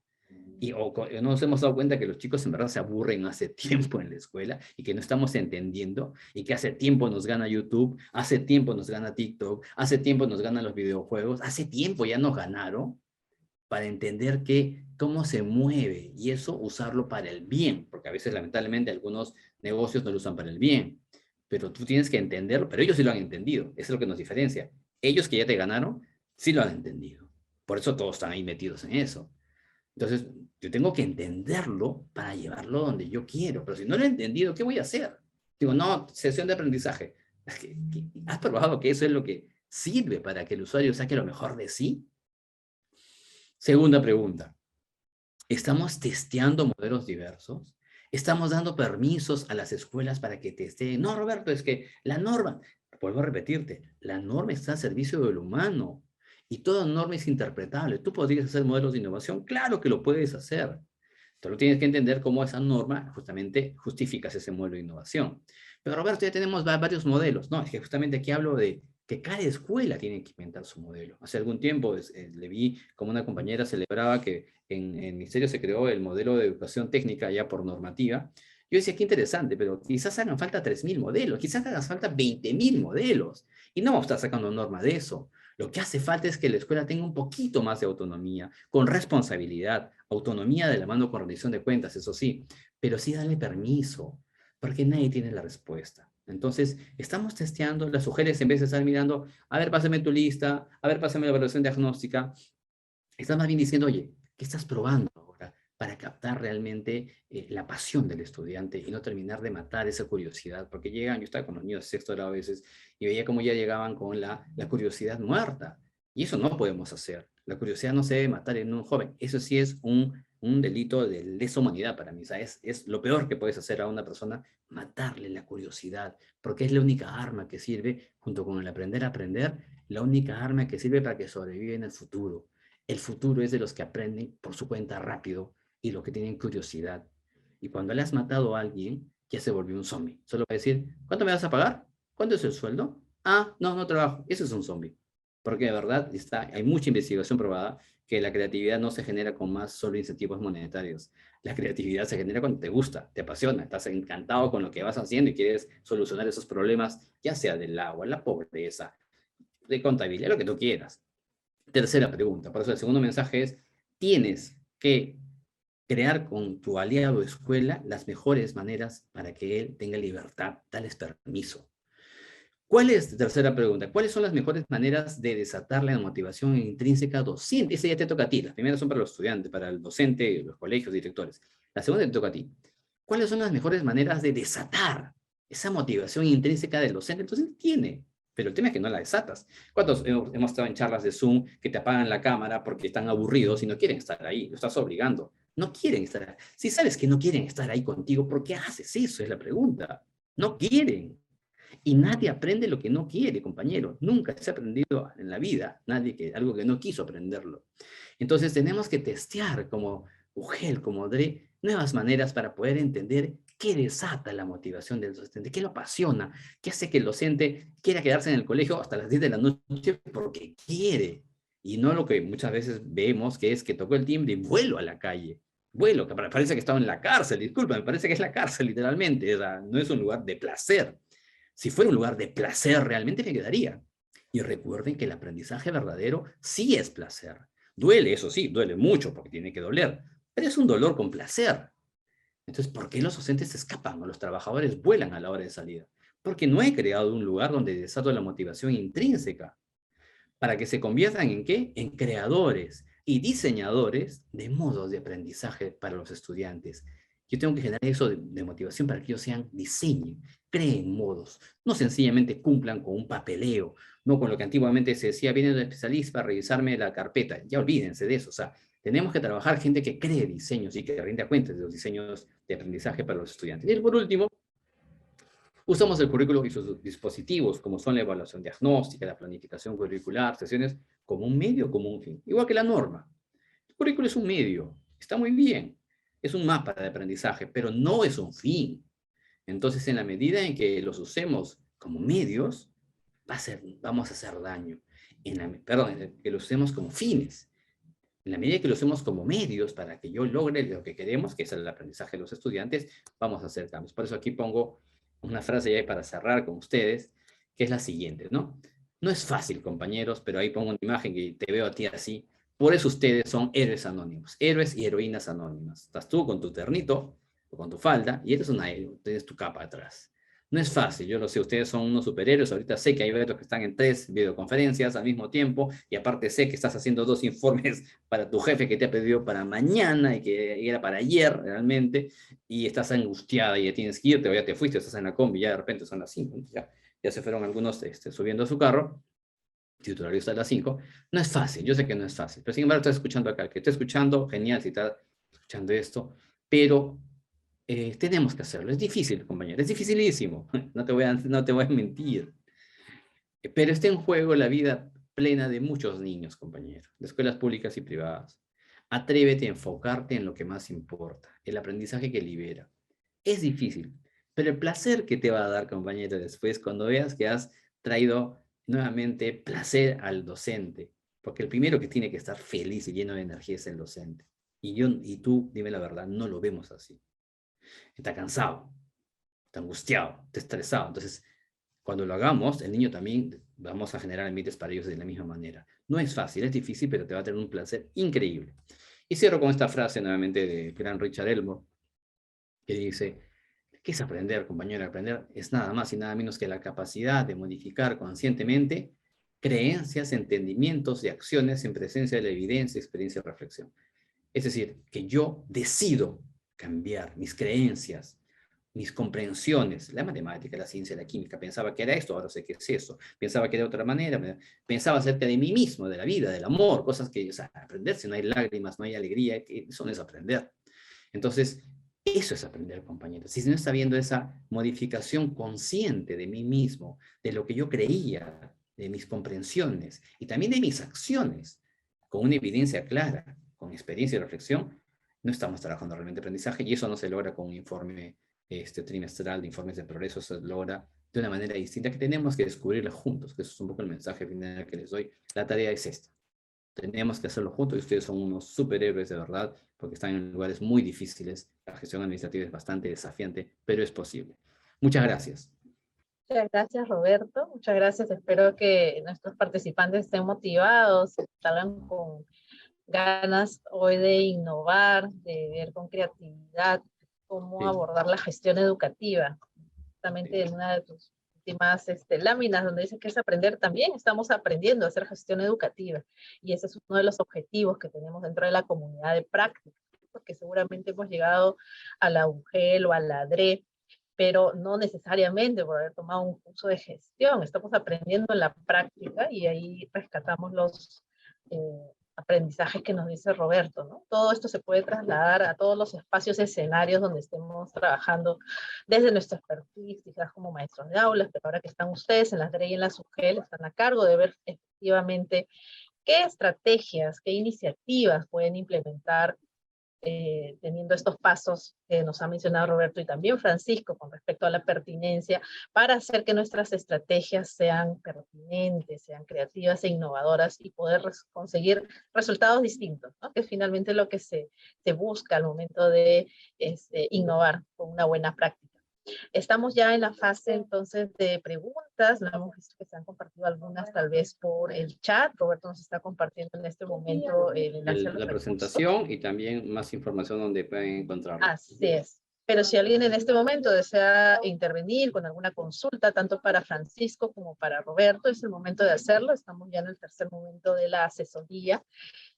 O nos hemos dado cuenta que los chicos en verdad se aburren hace tiempo en la escuela y que no estamos entendiendo y que hace tiempo nos gana YouTube, hace tiempo nos gana TikTok, hace tiempo nos ganan los videojuegos, hace tiempo ya nos ganaron para entender cómo se mueve y eso usarlo para el bien, porque a veces lamentablemente algunos negocios no lo usan para el bien, pero tú tienes que entenderlo, pero ellos sí lo han entendido, eso es lo que nos diferencia. Ellos que ya te ganaron, sí lo han entendido. Por eso todos están ahí metidos en eso. Entonces, yo tengo que entenderlo para llevarlo donde yo quiero. Pero si no lo he entendido, ¿qué voy a hacer? Digo, no, sesión de aprendizaje. ¿Has probado que eso es lo que sirve para que el usuario saque lo mejor de sí? Segunda pregunta. ¿Estamos testeando modelos diversos? ¿Estamos dando permisos a las escuelas para que testeen? No, Roberto, es que la norma, vuelvo a repetirte, la norma está al servicio del humano. Y toda norma es interpretable. ¿Tú podrías hacer modelos de innovación? Claro que lo puedes hacer. Tú tienes que entender cómo esa norma justamente justifica ese modelo de innovación. Pero Roberto, ya tenemos varios modelos. No, es que justamente aquí hablo de que cada escuela tiene que inventar su modelo. Hace algún tiempo le vi como una compañera celebraba que en el ministerio se creó el modelo de educación técnica ya por normativa. Yo decía, qué interesante, pero quizás hagan falta 3.000 modelos, quizás hagan falta 20.000 modelos. Y no vamos a estar sacando norma de eso. Lo que hace falta es que la escuela tenga un poquito más de autonomía, con responsabilidad, autonomía de la mano con rendición de cuentas, eso sí, pero sí darle permiso, porque nadie tiene la respuesta. Entonces, estamos testeando, las mujeres en vez de estar mirando, a ver, pásame tu lista, a ver, pásame la evaluación diagnóstica, están más bien diciendo, oye, ¿qué estás probando ahora? Para captar realmente la pasión del estudiante y no terminar de matar esa curiosidad, porque llegan, yo estaba con los niños de sexto grado a veces, y veía cómo ya llegaban con la curiosidad muerta, y eso no podemos hacer. La curiosidad no se debe matar en un joven, eso sí es un delito de lesa humanidad para mí, ¿sabes? Es lo peor que puedes hacer a una persona, matarle la curiosidad, porque es la única arma que sirve, junto con el aprender a aprender, la única arma que sirve para que sobreviva en el futuro. El futuro es de los que aprenden por su cuenta rápido y los que tienen curiosidad. Y cuando le has matado a alguien, ya se volvió un zombie. Solo va a decir, ¿cuánto me vas a pagar? ¿Cuánto es el sueldo? Ah, no, no trabajo. Eso es un zombie. Porque de verdad hay mucha investigación probada que la creatividad no se genera con más solo incentivos monetarios. La creatividad se genera cuando te gusta, te apasiona, estás encantado con lo que vas haciendo y quieres solucionar esos problemas, ya sea del agua, la pobreza, de contabilidad, lo que tú quieras. Tercera pregunta, por eso el segundo mensaje es, tienes que crear con tu aliado escuela las mejores maneras para que él tenga libertad, dales permiso. Tercera pregunta, ¿cuáles son las mejores maneras de desatar la motivación intrínseca docente? Esa ya te toca a ti, las primeras son para los estudiantes, para el docente, los colegios, directores. La segunda te toca a ti. ¿Cuáles son las mejores maneras de desatar esa motivación intrínseca del docente? El docente tiene, pero el tema es que no la desatas. ¿Cuántos hemos estado en charlas de Zoom que te apagan la cámara porque están aburridos y no quieren estar ahí? Lo estás obligando. No quieren estar ahí. Si sabes que no quieren estar ahí contigo, ¿por qué haces eso? Es la pregunta. No quieren. Y nadie aprende lo que no quiere, compañero. Nunca se ha aprendido en la vida algo que no quiso aprenderlo. Entonces tenemos que testear como UGEL, como DRE, nuevas maneras para poder entender qué desata la motivación del docente, qué lo apasiona, qué hace que el docente quiera quedarse en el colegio hasta las 10 de la noche porque quiere. Y no lo que muchas veces vemos, que es que tocó el timbre y vuelo a la calle. Vuelo, que parece que estaba en la cárcel, disculpa, me parece que es la cárcel literalmente, o sea, no es un lugar de placer. Si fuera un lugar de placer, realmente me quedaría. Y recuerden que el aprendizaje verdadero sí es placer. Duele, eso sí, duele mucho porque tiene que doler, pero es un dolor con placer. Entonces, ¿por qué los docentes se escapan o los trabajadores vuelan a la hora de salida? Porque no he creado un lugar donde desato la motivación intrínseca para que se conviertan ¿en qué? En creadores y diseñadores de modos de aprendizaje para los estudiantes. Yo tengo que generar eso de motivación para que ellos diseñen, creen modos, no sencillamente cumplan con un papeleo, no con lo que antiguamente se decía, viene un especialista para revisarme la carpeta. Ya olvídense de eso, o sea, tenemos que trabajar gente que cree diseños y que rinda cuentas de los diseños de aprendizaje para los estudiantes. Y por último, usamos el currículo y sus dispositivos, como son la evaluación diagnóstica, la planificación curricular, sesiones, como un medio, como un fin. Igual que la norma. El currículo es un medio, está muy bien. Es un mapa de aprendizaje, pero no es un fin. Entonces, en la medida en que los usemos como medios, vamos a hacer daño. Perdón, que los usemos como fines. En la medida que lo usemos como medios para que yo logre lo que queremos, que es el aprendizaje de los estudiantes, vamos a hacer cambios. Por eso aquí pongo una frase ya para cerrar con ustedes, que es la siguiente, ¿no? No es fácil, compañeros, pero ahí pongo una imagen que te veo a ti así. Por eso ustedes son héroes anónimos, héroes y heroínas anónimas. Estás tú con tu ternito o con tu falda y eres una héroe, tienes tu capa atrás. No es fácil, yo lo sé, ustedes son unos superhéroes, ahorita sé que hay otros que están en 3 videoconferencias al mismo tiempo, y aparte sé que estás haciendo 2 informes para tu jefe que te ha pedido para mañana, y que era para ayer realmente, y estás angustiada y ya tienes que irte, o ya te fuiste, estás en la combi, ya de repente son las 5, ya se fueron algunos subiendo a su carro, si tu horario está a las 5, no es fácil, yo sé que no es fácil, pero sin embargo estás escuchando acá, que esté escuchando, genial si estás escuchando esto, pero tenemos que hacerlo. Es difícil, compañero, es dificilísimo. No te voy a mentir. Pero está en juego la vida plena de muchos niños, compañero, de escuelas públicas y privadas. Atrévete a enfocarte en lo que más importa, el aprendizaje que libera. Es difícil, pero el placer que te va a dar, compañero, después, cuando veas que has traído nuevamente placer al docente, porque el primero que tiene que estar feliz y lleno de energía es el docente. Y tú, dime la verdad, no lo vemos así. Está cansado, está angustiado, está estresado. Entonces, cuando lo hagamos, el niño también vamos a generar ambientes para ellos de la misma manera. No es fácil, es difícil, pero te va a tener un placer increíble. Y cierro con esta frase nuevamente de gran Richard Elmore, que dice, ¿qué es aprender, compañero? Aprender es nada más y nada menos que la capacidad de modificar conscientemente creencias, entendimientos y acciones en presencia de la evidencia, experiencia y reflexión. Es decir, que yo decido cambiar mis creencias, mis comprensiones, la matemática, la ciencia, la química, pensaba que era esto, ahora sé que es eso, pensaba que era de otra manera, pensaba acerca de mí mismo, de la vida, del amor, cosas que, o sea, aprender, si no hay lágrimas, no hay alegría, eso no es aprender. Entonces, eso es aprender, compañeros. Si no está viendo esa modificación consciente de mí mismo, de lo que yo creía, de mis comprensiones y también de mis acciones, con una evidencia clara, con experiencia y reflexión, no estamos trabajando realmente aprendizaje y eso no se logra con un informe trimestral de informes de progreso, se logra de una manera distinta que tenemos que descubrirla juntos, que eso es un poco el mensaje final que les doy. La tarea es esta. Tenemos que hacerlo juntos y ustedes son unos superhéroes de verdad, porque están en lugares muy difíciles. La gestión administrativa es bastante desafiante, pero es posible. Muchas gracias. Muchas gracias, Roberto. Muchas gracias. Espero que nuestros participantes estén motivados, salgan con ganas hoy de innovar, de ver con creatividad cómo Sí. abordar la gestión educativa. Justamente en una de tus últimas láminas donde dice que es aprender, también estamos aprendiendo a hacer gestión educativa. Y ese es uno de los objetivos que tenemos dentro de la comunidad de práctica, porque seguramente hemos llegado a la UGEL o a la DRE, pero no necesariamente por haber tomado un curso de gestión. Estamos aprendiendo en la práctica y ahí rescatamos los aprendizajes que nos dice Roberto, ¿no? Todo esto se puede trasladar a todos los espacios, escenarios donde estemos trabajando desde nuestro expertise, quizás como maestros de aulas, pero ahora que están ustedes en las DRE y en la SUGEL, están a cargo de ver efectivamente qué estrategias, qué iniciativas pueden implementar teniendo estos pasos que nos ha mencionado Roberto y también Francisco con respecto a la pertinencia para hacer que nuestras estrategias sean pertinentes, sean creativas e innovadoras y poder conseguir resultados distintos, ¿no? Que es finalmente lo que se busca al momento de innovar con una buena práctica. Estamos ya en la fase entonces de preguntas, no hemos visto que se han compartido algunas tal vez por el chat. Roberto nos está compartiendo en este momento el enlace a los La recursos. presentación y también más información donde pueden encontrarlo. Así es. Pero si alguien en este momento desea intervenir con alguna consulta, tanto para Francisco como para Roberto, es el momento de hacerlo. Estamos ya en el tercer momento de la asesoría.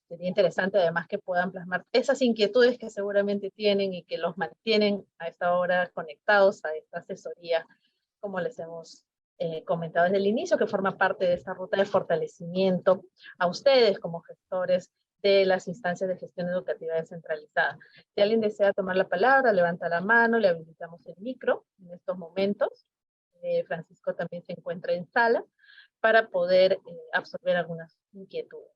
Sería interesante además que puedan plasmar esas inquietudes que seguramente tienen y que los mantienen a esta hora conectados a esta asesoría, como les hemos comentado desde el inicio, que forma parte de esta ruta de fortalecimiento a ustedes como gestores de las instancias de gestión educativa descentralizada. Si alguien desea tomar la palabra, levanta la mano, le habilitamos el micro en estos momentos. Francisco también se encuentra en sala para poder absorber algunas inquietudes.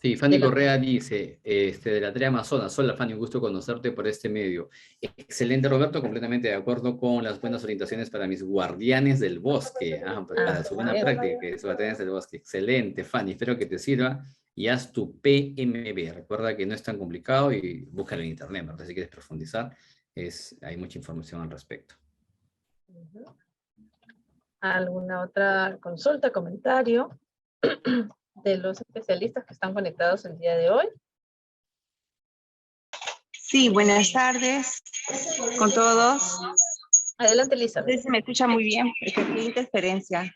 Sí, Fanny Correa dice, de la TRE Amazonas, hola Fanny, un gusto conocerte por este medio. Excelente, Roberto, completamente de acuerdo con las buenas orientaciones para mis guardianes del bosque, para su buena práctica, que es guardianes del bosque. Excelente, Fanny, espero que te sirva y haz tu PMB. Recuerda que no es tan complicado y búscalo en internet, ¿verdad? Si quieres profundizar, hay mucha información al respecto. ¿Alguna otra consulta, comentario de los especialistas que están conectados el día de hoy? Sí, buenas tardes con todos. Adelante, Elizabeth. Se me escucha muy bien, porque aquí hay interferencia.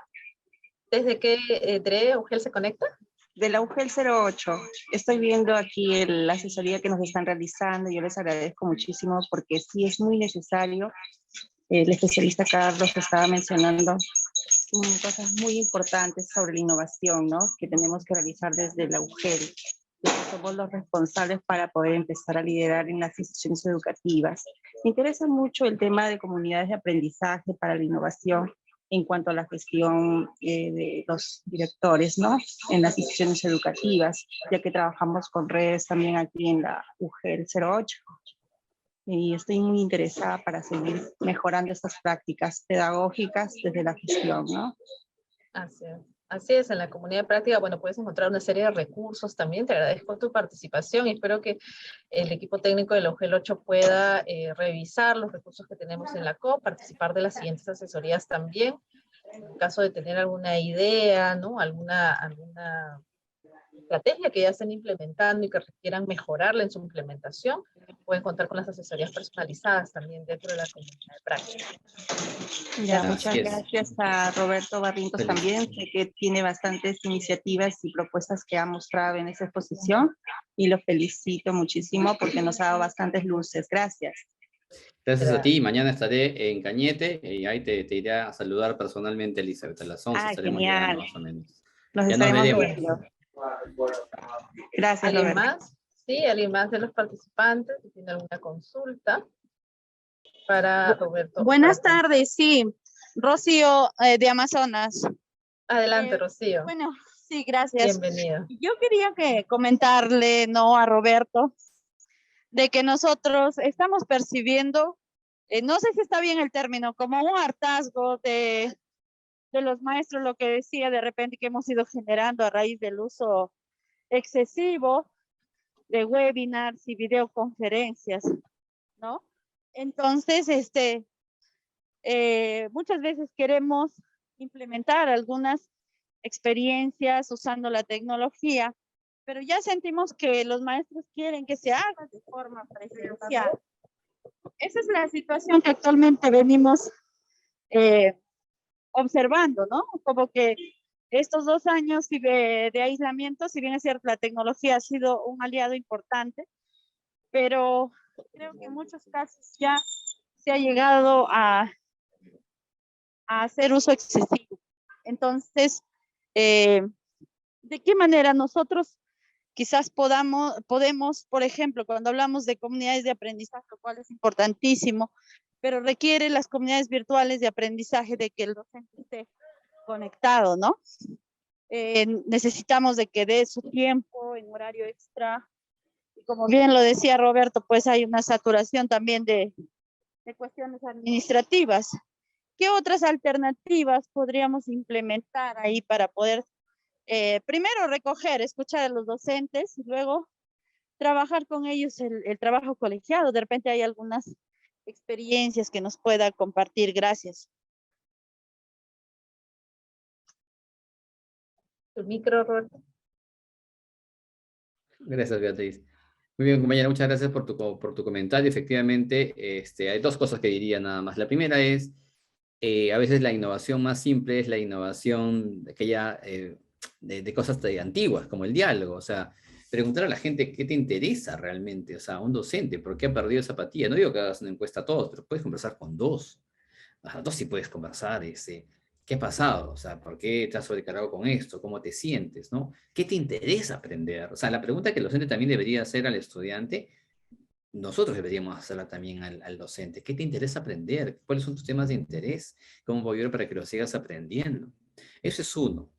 ¿Desde qué DRE UGEL se conecta? De la UGEL 08. Estoy viendo aquí la asesoría que nos están realizando. Yo les agradezco muchísimo porque sí es muy necesario. El especialista Carlos estaba mencionando cosas muy importantes sobre la innovación, ¿no? Que tenemos que realizar desde la UGEL. Somos los responsables para poder empezar a liderar en las instituciones educativas. Me interesa mucho el tema de comunidades de aprendizaje para la innovación en cuanto a la gestión de los directores, ¿no? En las instituciones educativas, ya que trabajamos con redes también aquí en la UGEL 08. Y estoy muy interesada para seguir mejorando estas prácticas pedagógicas desde la gestión, ¿no? Así es, en la comunidad de práctica, bueno, puedes encontrar una serie de recursos también. Te agradezco tu participación y espero que el equipo técnico de la UGEL 8 pueda revisar los recursos que tenemos en la COP, participar de las siguientes asesorías también. En caso de tener alguna idea, ¿no? Alguna estrategia que ya estén implementando y que requieran mejorarla en su implementación, pueden contar con las asesorías personalizadas también dentro de la comunidad de práctica. Ya, muchas gracias a Roberto Barrientos también, sé que tiene bastantes iniciativas y propuestas que ha mostrado en esa exposición y lo felicito muchísimo porque nos ha dado bastantes luces. Gracias. Gracias a ti, mañana estaré en Cañete y ahí te iré a saludar personalmente, Elizabeth, a las 11 estaremos llegando más o menos. Nos ya estaremos nos veremos. viendo. Gracias, ¿Alguien Roberto. más? Sí, ¿alguien más de los participantes que tiene alguna consulta para Roberto? Buenas tardes, sí. Rocío de Amazonas. Adelante, Rocío. Bueno, sí, gracias. Bienvenido. Yo quería comentarle, ¿no? A Roberto, de que nosotros estamos percibiendo, no sé si está bien el término, como un hartazgo de los maestros, lo que decía de repente que hemos ido generando a raíz del uso excesivo de webinars y videoconferencias, ¿no? Entonces, muchas veces queremos implementar algunas experiencias usando la tecnología, pero ya sentimos que los maestros quieren que se haga de forma presencial. Esa es la situación que actualmente venimos observando, ¿no? Como que estos 2 años de aislamiento, si bien es cierto, la tecnología ha sido un aliado importante, pero creo que en muchos casos ya se ha llegado a hacer uso excesivo. Entonces, ¿de qué manera nosotros quizás podemos, por ejemplo, cuando hablamos de comunidades de aprendizaje, lo cual es importantísimo, pero requiere las comunidades virtuales de aprendizaje de que el docente esté conectado, ¿no? Necesitamos de que dé su tiempo en horario extra. Y como bien lo decía Roberto, pues hay una saturación también de cuestiones administrativas. ¿Qué otras alternativas podríamos implementar ahí para poder primero recoger, escuchar a los docentes y luego trabajar con ellos el trabajo colegiado? De repente hay algunas experiencias que nos pueda compartir. Gracias. Tu micro, Roberto. Gracias, Beatriz. Muy bien, compañera, muchas gracias por tu comentario. Efectivamente, hay dos cosas que diría nada más. La primera es, a veces la innovación más simple es la innovación de aquella, de cosas antiguas, como el diálogo. O sea, preguntar a la gente qué te interesa realmente. O sea, un docente, ¿por qué ha perdido esa apatía? No digo que hagas una encuesta a todos, pero puedes conversar con dos. A dos sí puedes conversar, ¿qué ha pasado? O sea, ¿por qué te has sobrecargado con esto? ¿Cómo te sientes? ¿No? ¿Qué te interesa aprender? O sea, la pregunta que el docente también debería hacer al estudiante, nosotros deberíamos hacerla también al docente. ¿Qué te interesa aprender? ¿Cuáles son tus temas de interés? ¿Cómo voy a ayudar para que lo sigas aprendiendo? Eso es uno.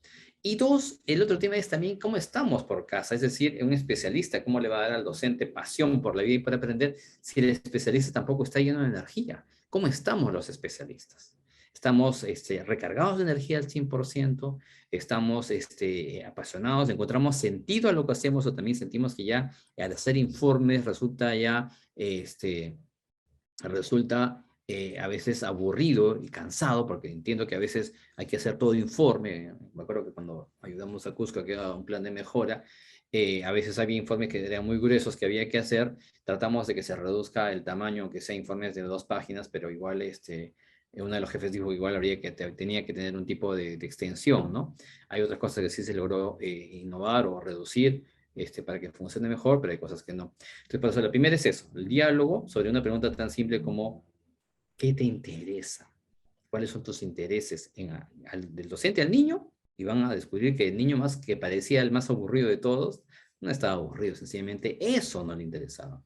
Y dos, el otro tema es también cómo estamos por casa, es decir, un especialista, cómo le va a dar al docente pasión por la vida y por aprender si el especialista tampoco está lleno de energía. ¿Cómo estamos los especialistas? ¿Estamos recargados de energía al 100%? ¿Estamos apasionados? ¿Encontramos sentido a lo que hacemos o también sentimos que ya al hacer informes resulta ya, resulta a veces aburrido y cansado, porque entiendo que a veces hay que hacer todo informe? Me acuerdo que cuando ayudamos a Cusco a que haga un plan de mejora, a veces había informes que eran muy gruesos que había que hacer. Tratamos de que se reduzca el tamaño, que sea informes de 2 páginas, pero igual uno de los jefes dijo igual habría que tenía que tener un tipo de extensión, ¿no? Hay otras cosas que sí se logró innovar o reducir, para que funcione mejor, pero hay cosas que no. Entonces, por eso, la primera es eso, el diálogo sobre una pregunta tan simple como ¿qué te interesa? ¿Cuáles son tus intereses del docente al niño? Y van a descubrir que el niño más que parecía el más aburrido de todos, no estaba aburrido, sencillamente eso no le interesaba.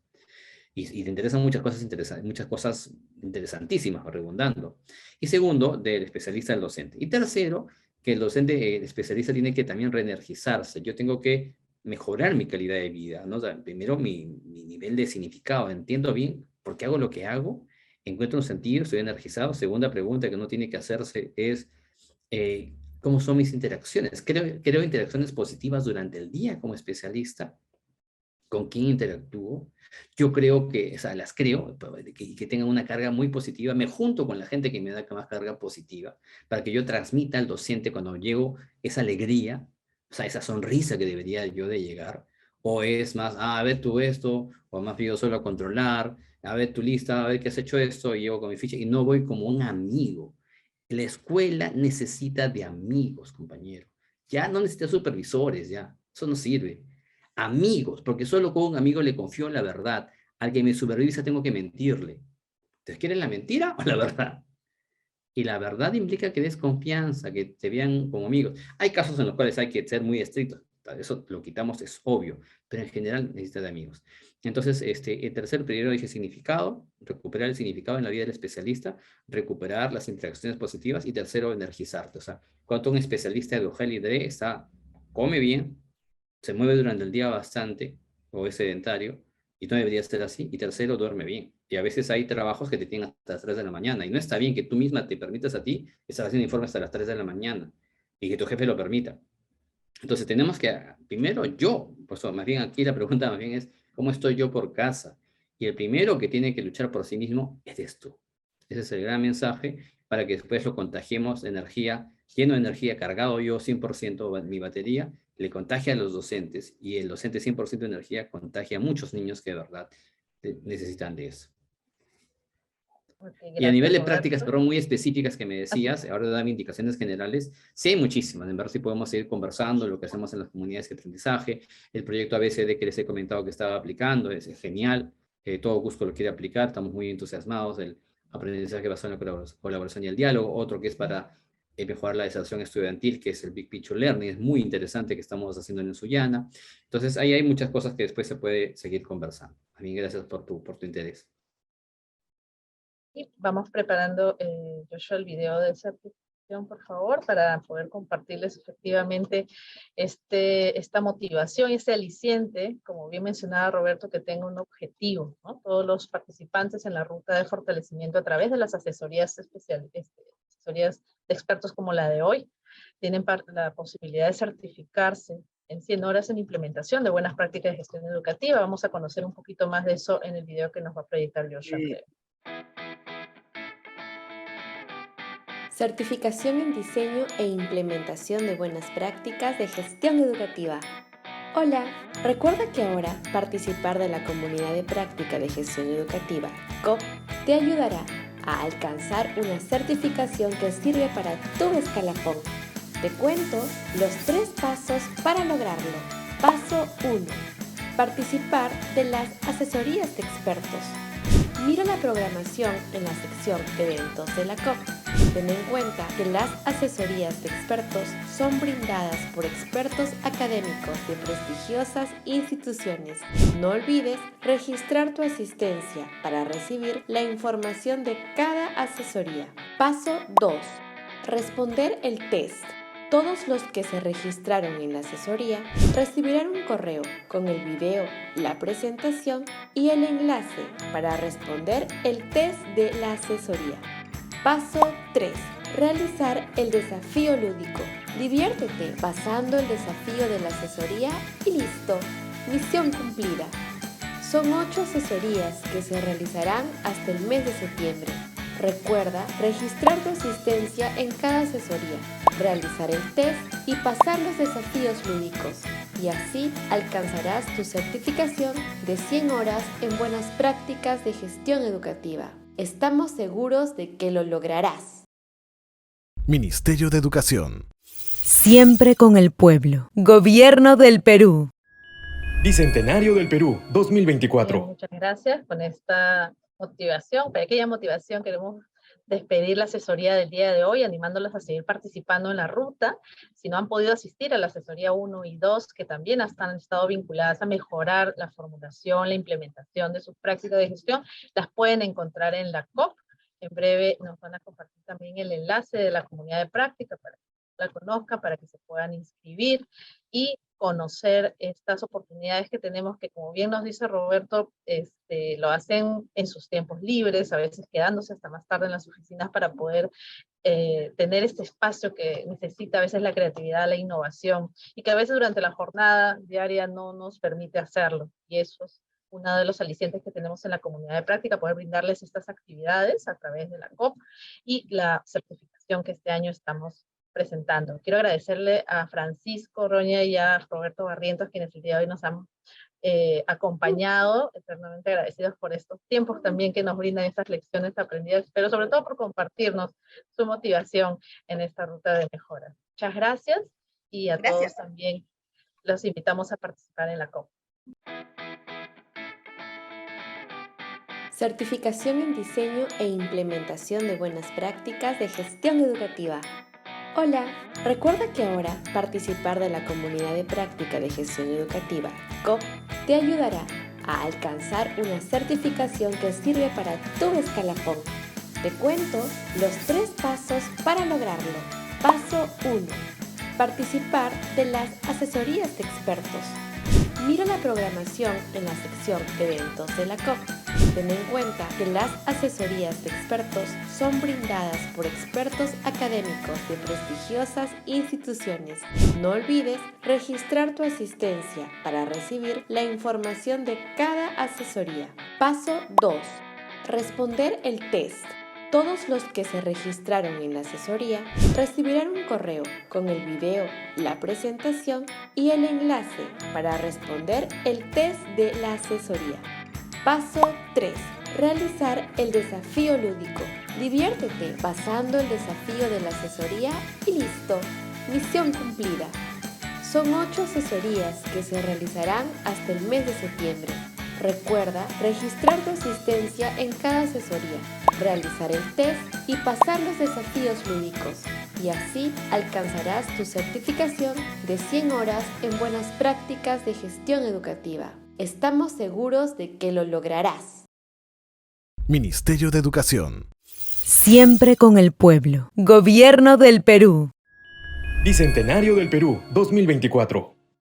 Y te interesan muchas cosas interesantísimas, redundando. Y segundo, del especialista al docente. Y tercero, que el docente, el especialista tiene que también reenergizarse. Yo tengo que mejorar mi calidad de vida, ¿no? O sea, primero mi nivel de significado. Entiendo bien por qué hago lo que hago, encuentro un sentido, estoy energizado. Segunda pregunta que uno tiene que hacerse es, ¿cómo son mis interacciones? Creo interacciones positivas durante el día como especialista. ¿Con quién interactúo? Yo creo que, o sea, las creo, que tengan una carga muy positiva. Me junto con la gente que me da más carga positiva para que yo transmita al docente cuando llego esa alegría, o sea, esa sonrisa que debería yo de llegar. O es más, a ver tú esto, o más pido solo a controlar, a ver tu lista, a ver qué has hecho esto, y llego con mi ficha y no voy como un amigo. La escuela necesita de amigos, compañero. Ya no necesita supervisores, ya. Eso no sirve. Amigos, porque solo con un amigo le confío la verdad. Al que me supervisa tengo que mentirle. ¿Te quieren la mentira o la verdad? Y la verdad implica que des confianza, que te vean como amigos. Hay casos en los cuales hay que ser muy estrictos. Eso lo quitamos, es obvio. Pero en general necesitas de amigos. Entonces, el tercer primero dije significado, recuperar el significado en la vida del especialista, recuperar las interacciones positivas y tercero, energizarte. O sea, cuando un especialista de Ogel y Dre come bien, se mueve durante el día bastante o es sedentario y no debería ser así. Y tercero, duerme bien. Y a veces hay trabajos que te tienen hasta las 3 de la mañana y no está bien que tú misma te permitas a ti estar haciendo informes hasta las 3 de la mañana y que tu jefe lo permita. Entonces tenemos que, primero yo, pues más bien aquí la pregunta más bien es, ¿cómo estoy yo por casa? Y el primero que tiene que luchar por sí mismo eres tú. Ese es el gran mensaje para que después lo contagiemos de energía, lleno de energía, cargado yo 100% mi batería, le contagia a los docentes y el docente 100% de energía contagia a muchos niños que de verdad necesitan de eso. Okay, Y a nivel gracias, de prácticas, Roberto. perdón, muy específicas que me Así decías, ahora dame indicaciones generales, sí hay muchísimas, en verdad sí podemos seguir conversando, lo que hacemos en las comunidades de aprendizaje, el proyecto ABCD que les he comentado que estaba aplicando, es genial, todo Cusco lo quiere aplicar, estamos muy entusiasmados del aprendizaje basado en la colaboración y el diálogo, otro que es para mejorar la deserción estudiantil, que es el Big Picture Learning, es muy interesante que estamos haciendo en Sullana. Entonces ahí hay muchas cosas que después se puede seguir conversando. A mí gracias por tu interés. y vamos preparando, Joshua, el video de certificación, por favor, para poder compartirles efectivamente esta motivación y este aliciente, como bien mencionaba Roberto, que tenga un objetivo, ¿no? Todos los participantes en la ruta de fortalecimiento a través de las asesorías especiales, asesorías de expertos como la de hoy, tienen la posibilidad de certificarse en 100 horas en implementación de buenas prácticas de gestión educativa. Vamos a conocer un poquito más de eso en el video que nos va a proyectar Joshua. Certificación en diseño e implementación de buenas prácticas de gestión educativa. Hola, recuerda que ahora participar de la Comunidad de Práctica de Gestión Educativa, COP, te ayudará a alcanzar una certificación que sirve para tu escalafón. Te cuento los 3 pasos para lograrlo. Paso 1. Participar de las asesorías de expertos. Mira la programación en la sección de eventos de la COP. Ten en cuenta que las asesorías de expertos son brindadas por expertos académicos de prestigiosas instituciones. No olvides registrar tu asistencia para recibir la información de cada asesoría. Paso 2. Responder el test. Todos los que se registraron en la asesoría recibirán un correo con el video, la presentación y el enlace para responder el test de la asesoría. Paso 3. Realizar el desafío lúdico. Diviértete pasando el desafío de la asesoría y listo. Misión cumplida. Son 8 asesorías que se realizarán hasta el mes de septiembre. Recuerda registrar tu asistencia en cada asesoría, realizar el test y pasar los desafíos lúdicos. Y así alcanzarás tu certificación de 100 horas en buenas prácticas de gestión educativa. Estamos seguros de que lo lograrás. Ministerio de Educación. Siempre con el pueblo. Gobierno del Perú. Bicentenario del Perú, 2024. Muchas gracias con esta motivación, pequeña motivación. Queremos despedir la asesoría del día de hoy, animándolos a seguir participando en la ruta. Si no han podido asistir a la asesoría 1 y 2, que también han estado vinculadas a mejorar la formulación, la implementación de sus prácticas de gestión, las pueden encontrar en la COP. En breve nos van a compartir también el enlace de la comunidad de práctica para que la conozcan, para que se puedan inscribir y conocer estas oportunidades que tenemos, que como bien nos dice Roberto, lo hacen en sus tiempos libres, a veces quedándose hasta más tarde en las oficinas para poder tener este espacio que necesita a veces la creatividad, la innovación, y que a veces durante la jornada diaria no nos permite hacerlo. Y eso es uno de los alicientes que tenemos en la comunidad de práctica, poder brindarles estas actividades a través de la COP y la certificación que este año estamos presentando. Quiero agradecerle a Francisco Roña y a Roberto Barrientos, quienes el día de hoy nos han acompañado, eternamente agradecidos por estos tiempos también que nos brindan estas lecciones aprendidas, pero sobre todo por compartirnos su motivación en esta ruta de mejora. Muchas gracias, y a todos también los invitamos a participar en la COP. Certificación en diseño e implementación de buenas prácticas de gestión educativa. Hola, recuerda que ahora participar de la Comunidad de Práctica de Gestión Educativa, COP, te ayudará a alcanzar una certificación que sirve para tu escalafón. Te cuento los 3 pasos para lograrlo. Paso 1. Participar de las asesorías de expertos. Mira la programación en la sección de eventos de la COP. Ten en cuenta que las asesorías de expertos son brindadas por expertos académicos de prestigiosas instituciones. No olvides registrar tu asistencia para recibir la información de cada asesoría. Paso 2. Responder el test. Todos los que se registraron en la asesoría recibirán un correo con el video, la presentación y el enlace para responder el test de la asesoría. Paso 3. Realizar el desafío lúdico. Diviértete pasando el desafío de la asesoría y listo. Misión cumplida. Son 8 asesorías que se realizarán hasta el mes de septiembre. Recuerda registrar tu asistencia en cada asesoría, realizar el test y pasar los desafíos lúdicos. Y así alcanzarás tu certificación de 100 horas en buenas prácticas de gestión educativa. Estamos seguros de que lo lograrás. Ministerio de Educación. Siempre con el pueblo. Gobierno del Perú. Bicentenario del Perú, 2024.